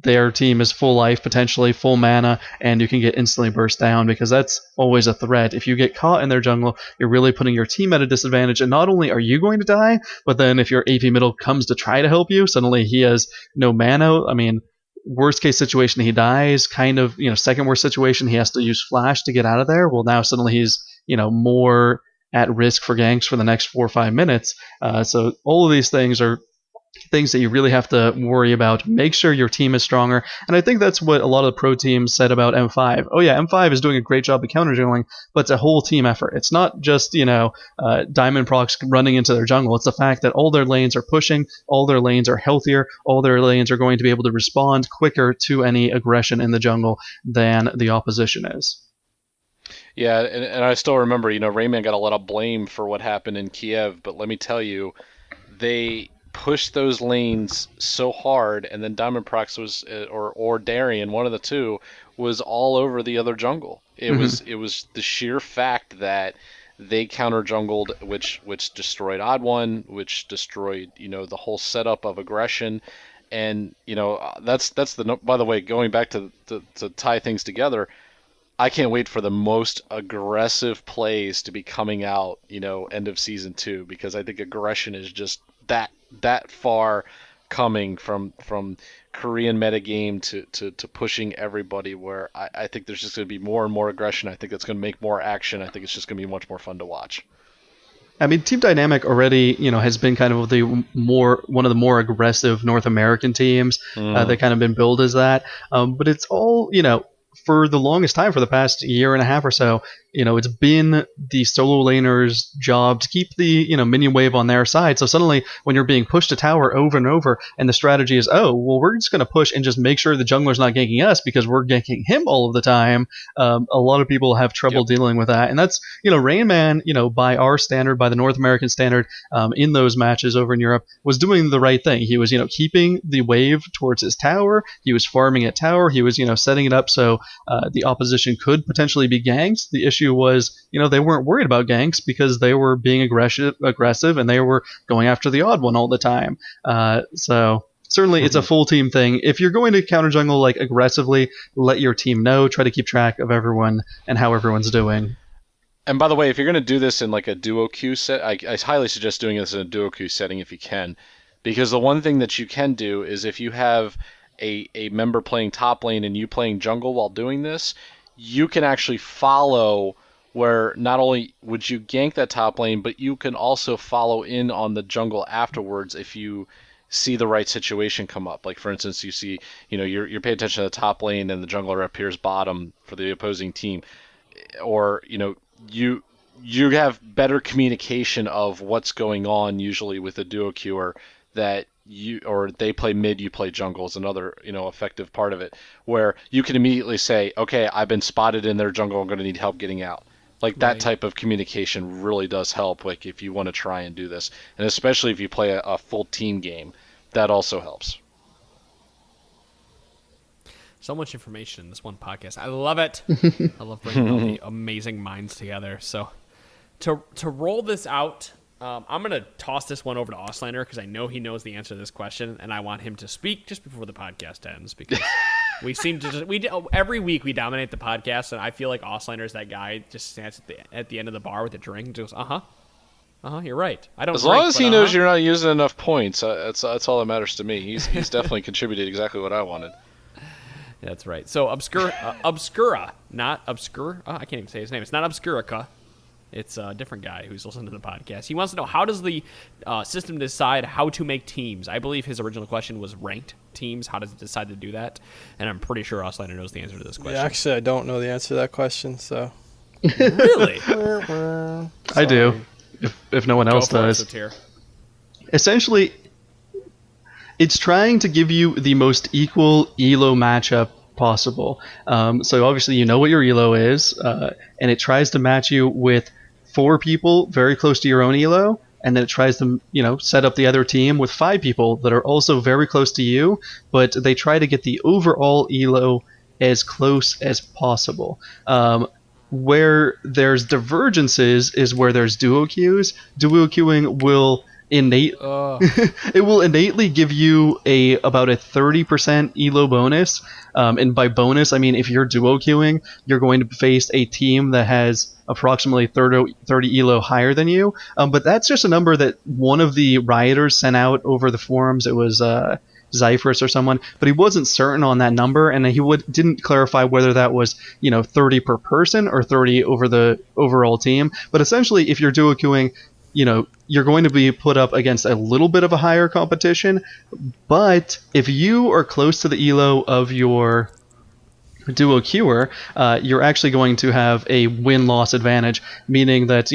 F: their team is full life, potentially full mana, and you can get instantly burst down, because that's always a threat. If you get caught in their jungle, you're really putting your team at a disadvantage, and not only are you going to die, but then if your AP middle comes to try to help you, suddenly he has no mana. Worst case situation, he dies. Kind of, second worst situation, he has to use flash to get out of there. Well, now suddenly he's, more at risk for ganks for the next 4 or 5 minutes. So all of these things are things that you really have to worry about. Make sure your team is stronger, and I think that's what a lot of the pro teams said about M5. Oh yeah, M5 is doing a great job of counter jungling, but it's a whole team effort. It's not just Diamond Procs running into their jungle. It's the fact that all their lanes are pushing, all their lanes are healthier, all their lanes are going to be able to respond quicker to any aggression in the jungle than the opposition is.
E: Yeah, and I still remember, Rayman got a lot of blame for what happened in Kiev, but let me tell you, they pushed those lanes so hard, and then Diamond Prox was, or Darien, one of the two, was all over the other jungle. It was the sheer fact that they counter jungled, which destroyed Odd One, which destroyed the whole setup of aggression, and that's the. By the way, going back to tie things together, I can't wait for the most aggressive plays to be coming out, end of season 2, because I think aggression is just that far coming from Korean metagame to pushing everybody, where I think there's just going to be more and more aggression. I think it's going to make more action. I think it's just going to be much more fun to watch.
F: I mean, Team Dynamic already, has been kind of one of the more aggressive North American teams. They kind of been billed as that. But it's all, for the longest time, for the past year and a half or so, it's been the solo laner's job to keep the, minion wave on their side. So suddenly, when you're being pushed to tower over and over, and the strategy is, oh, well, we're just going to push and just make sure the jungler's not ganking us because we're ganking him all of the time, a lot of people have trouble dealing with that. And that's, Rain Man, by our standard, by the North American standard, in those matches over in Europe, was doing the right thing. He was, keeping the wave towards his tower. He was farming at tower. He was, setting it up so the opposition could potentially be ganked. The issue was, they weren't worried about ganks because they were being aggressive, and they were going after the odd one all the time. So certainly it's a full team thing. If you're going to counter jungle like aggressively, let your team know. Try to keep track of everyone and how everyone's doing.
E: And by the way, if you're going to do this in like a duo queue set, I highly suggest doing this in a duo queue setting if you can, because the one thing that you can do is if you have a member playing top lane and you playing jungle while doing this, you can actually follow, where not only would you gank that top lane, but you can also follow in on the jungle afterwards if you see the right situation come up. Like, for instance, you see, you're paying attention to the top lane and the jungler appears bottom for the opposing team, or you have better communication of what's going on usually with a duo queuer, that they play mid, you play jungle is another effective part of it, where you can immediately say, okay, I've been spotted in their jungle, I'm going to need help getting out. Like, that type of communication really does help, like, if you want to try and do this, and especially if you play a full team game, that also helps.
D: So much information in this one podcast. I love it. I love bringing all the amazing minds together. So to roll this out, I'm going to toss this one over to Auslander because I know he knows the answer to this question, and I want him to speak just before the podcast ends, because we seem to every week we dominate the podcast, and I feel like Auslander is that guy just stands at the end of the bar with a drink and just you're right. I don't.
E: As long as he knows you're not using enough points, that's all that matters to me. He's definitely contributed exactly what I wanted.
D: That's right. So Obscura, not Obscure. I can't even say his name. It's not Obscurica. It's a different guy who's listening to the podcast. He wants to know, how does the system decide how to make teams? I believe his original question was ranked teams. How does it decide to do that? And I'm pretty sure Auslander knows the answer to this question.
G: Yeah, actually, I don't know the answer to that question, so.
D: Really?
F: I do, if no one else does. Essentially, it's trying to give you the most equal ELO matchup possible. So obviously you know what your ELO is, and it tries to match you with 4 people very close to your own ELO, and then it tries to set up the other team with 5 people that are also very close to you, but they try to get the overall ELO as close as possible. Where there's divergences is where there's duo queues. Duo queuing will it will innately give you about a 30% elo bonus, and by bonus I mean if you're duo queuing, you're going to face a team that has approximately 30 elo higher than you, but that's just a number that one of the rioters sent out over the forums. It was Zyphris or someone, but he wasn't certain on that number, and he didn't clarify whether that was 30 per person or 30 over the overall team. But essentially, if you're duo queuing, you're going to be put up against a little bit of a higher competition, but if you are close to the elo of your duo queuer, you're actually going to have a win-loss advantage, meaning that,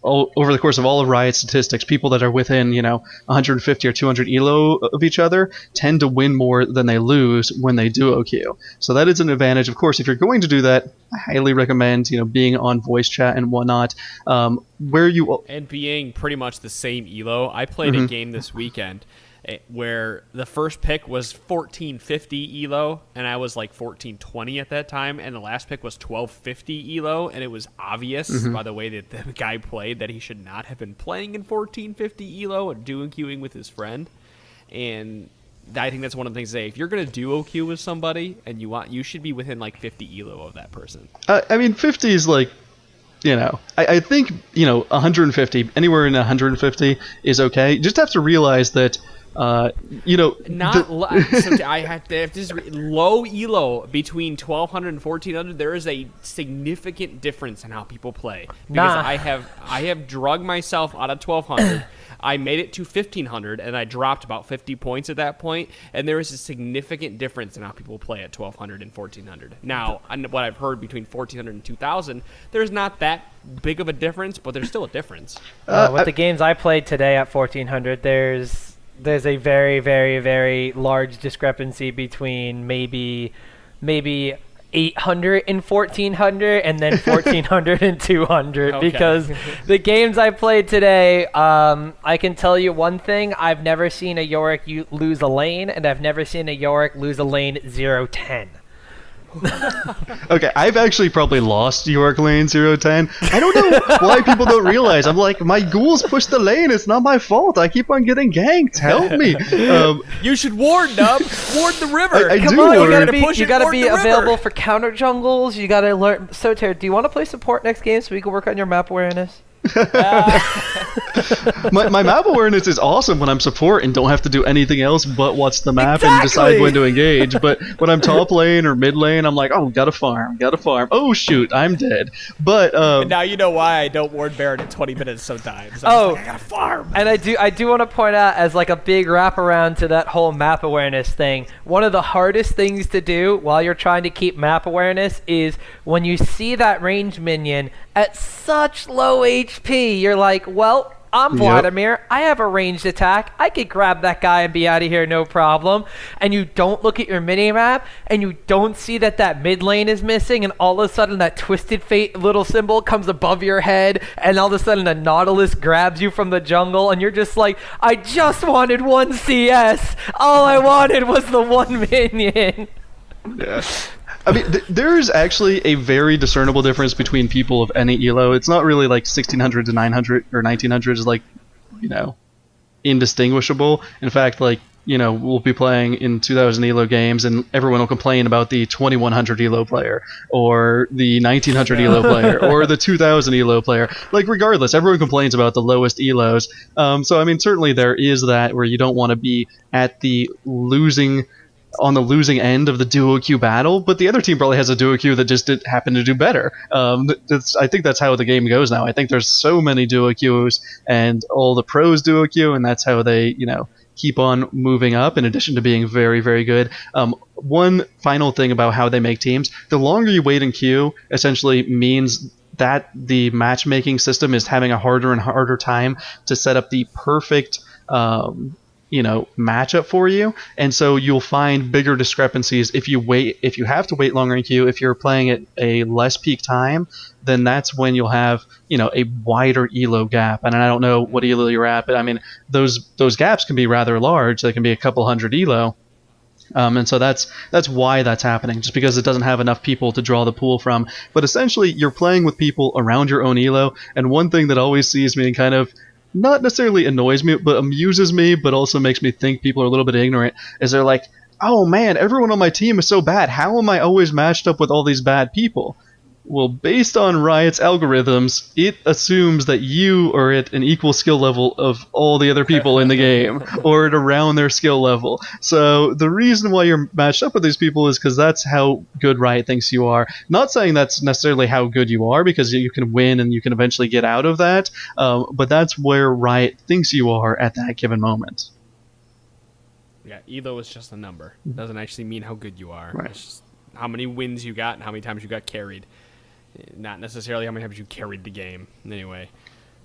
F: over the course of all of Riot's statistics, people that are within, 150 or 200 elo of each other tend to win more than they lose when they duo queue. So that is an advantage. Of course, if you're going to do that, I highly recommend, being on voice chat and whatnot,
D: and being pretty much the same elo. I played a game this weekend, where the first pick was 1450 elo, and I was like 1420 at that time, and the last pick was 1250 elo, and it was obvious by the way that the guy played that he should not have been playing in 1450 elo and duo queuing with his friend. And I think that's one of the things to say. If you're going to duo queue with somebody and you should be within like 50 elo of that person.
F: I mean, 50 is like, I think, 150, anywhere in 150 is okay. You just have to realize that,
D: I have to low elo between 1200 and 1400. There is a significant difference in how people play. Because I have drugged myself out of 1200. I made it to 1500, and I dropped about 50 points at that point, and there is a significant difference in how people play at 1200 and 1400. Now, what I've heard between 1400 and 2000, there's not that big of a difference, but there's still a difference.
A: With the games I played today at 1400, there's a very, very, very large discrepancy between maybe 800 and 1400, and then 1400 and 200.
D: Okay.
A: Because the games I played today, I can tell you one thing: I've never seen a Yorick lose a lane, and I've never seen a Yorick lose a lane 0-10.
F: Okay, I've actually probably lost York lane 0-10. I don't know why people don't realize. I'm like, my ghouls push the lane. It's not my fault. I keep on getting ganked. Help me.
D: You should ward, Nub. Ward the river.
F: I
A: Come
F: do
A: on,
F: ward.
A: you gotta be available for counter jungles. You gotta learn. Soter, do you want to play support next game so we can work on your map awareness?
F: My map awareness is awesome when I'm support and don't have to do anything else but watch the map and decide when to engage. But when I'm top lane or mid lane, I'm like, oh, gotta farm. Oh shoot, I'm dead. But
D: and now you know why I don't ward Baron at 20 minutes sometimes. I gotta farm.
A: And I do want to point out, as like a big wraparound to that whole map awareness thing, one of the hardest things to do while you're trying to keep map awareness is when you see that range minion at such low HP, you're like, well, I'm Vladimir. I have a ranged attack. I could grab that guy and be out of here, no problem. And you don't look at your mini-map, and you don't see that mid lane is missing, and all of a sudden that Twisted Fate little symbol comes above your head, and all of a sudden a Nautilus grabs you from the jungle, and you're just like, I just wanted one CS. All I wanted was the one minion.
F: Yeah. I mean, there is actually a very discernible difference between people of any elo. It's not really like 1600 to 900 or 1900 is like, indistinguishable. In fact, like, we'll be playing in 2000 elo games and everyone will complain about the 2100 elo player or the 1900 elo player or the 2000 elo player. Like, regardless, everyone complains about the lowest elos. So, I mean, certainly there is that where you don't want to be at on the losing end of the duo queue battle, but the other team probably has a duo queue that just happened to do better. I think that's how the game goes now. I think there's so many duo queues, and all the pros duo queue, and that's how they, keep on moving up, in addition to being very, very good. One final thing about how they make teams: the longer you wait in queue, essentially means that the matchmaking system is having a harder and harder time to set up the perfect matchup for you, and so you'll find bigger discrepancies if you have to wait longer in queue. If you're playing at a less peak time, then that's when you'll have a wider elo gap. And I don't know what elo you're at, but I mean those gaps can be rather large. They can be a couple hundred elo. And so that's why that's happening, just because it doesn't have enough people to draw the pool from. But essentially, you're playing with people around your own elo, and one thing that always sees me and kind of not necessarily annoys me, but amuses me, but also makes me think people are a little bit ignorant, is they're like, oh man, everyone on my team is so bad. How am I always matched up with all these bad people? Well, based on Riot's algorithms, it assumes that you are at an equal skill level of all the other people in the game, or at around their skill level. So the reason why you're matched up with these people is because that's how good Riot thinks you are. Not saying that's necessarily how good you are, because you can win and you can eventually get out of that, but that's where Riot thinks you are at that given moment.
D: Yeah, elo is just a number. It doesn't actually mean how good you are.
F: Right.
D: It's just how many wins you got and how many times you got carried. Not necessarily how many times you carried the game. Anyway,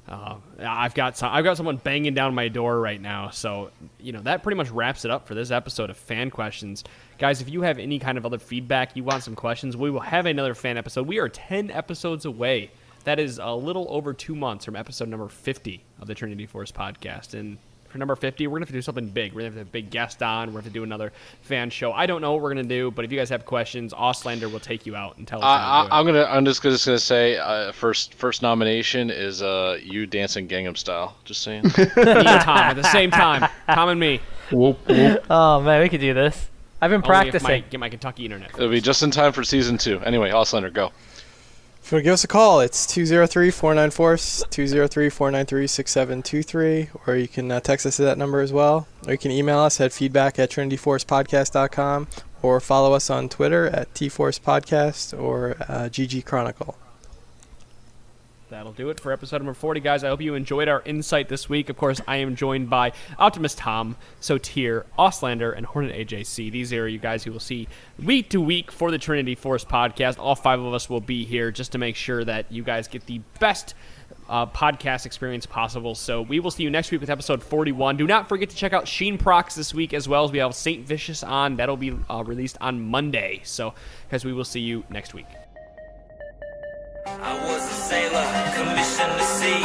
D: I've got someone banging down my door right now, so that pretty much wraps it up for this episode of Fan Questions. Guys, if you have any kind of other feedback, you want some questions, we will have another fan episode. We are 10 episodes away. That is a little over 2 months from episode number 50 of the Trinity Force podcast, and for number 50, we're going to have to do something big. We're going to have a big guest on. We're going to have to do another fan show. I don't know what we're going to do, but if you guys have questions, Auslander will take you out and tell us how to do it.
E: I'm just gonna say first nomination is you dancing Gangnam Style. Just saying.
D: Me and Tom at the same time. Tom and me.
F: Whoop, whoop.
A: Oh man, we could do this. I've been
D: Only if
A: practicing.
D: get my Kentucky internet.
E: It'll be just in time for season 2. Anyway, Auslander, go.
G: If you want to give us a call, it's 203-494-203-493-6723, or you can text us at that number as well, or you can email us at feedback@trinityforcepodcast.com, or follow us on Twitter at tforcepodcast or GG Chronicle.
D: That'll do it for episode number 40, guys. I hope you enjoyed our insight this week. Of course, I am joined by Optimus Tom, Sotir, Auslander, and Hornet AJC. These are you guys who will see week to week for the Trinity Force podcast. All 5 of us will be here just to make sure that you guys get the best podcast experience possible. So we will see you next week with episode 41. Do not forget to check out Sheen Procs this week, as well as we have St. Vicious on. That'll be released on Monday. So, guys, we will see you next week.
I: I was a sailor, commissioned to sea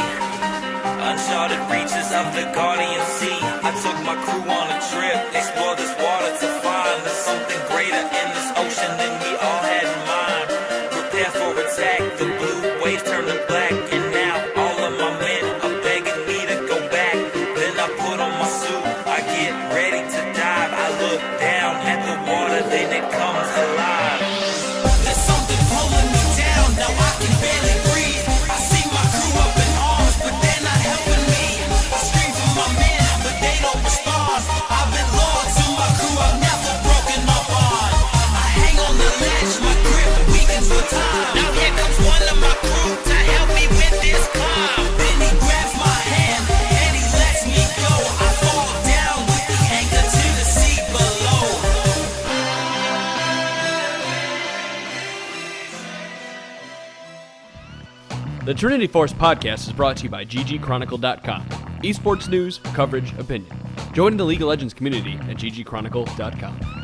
I: uncharted reaches of the Guardian Sea. I took my crew on a trip, explore this water to find there's something greater in this ocean than we all had in mind. Prepare for attack, the blue waves turn to black, and now all of my men are begging me to go back. Then I put on my suit, I get ready to dive. I look down at the water, then it comes alive. There's something pulling me down, now I can barely breathe. I see my crew up in arms, but they're not helping me. I scream for my men, but they don't respond. I've been loyal to my crew, I've never broken my bond. I hang on the ledge, my grip weakens with time. Now here comes one of my crew to help me with this climb. Then he grabs my hand and he lets me go. I fall down with the anchor to the sea below.
D: The Trinity Force podcast is brought to you by ggchronicle.com. Esports news, coverage, opinion. Join the League of Legends community at ggchronicle.com.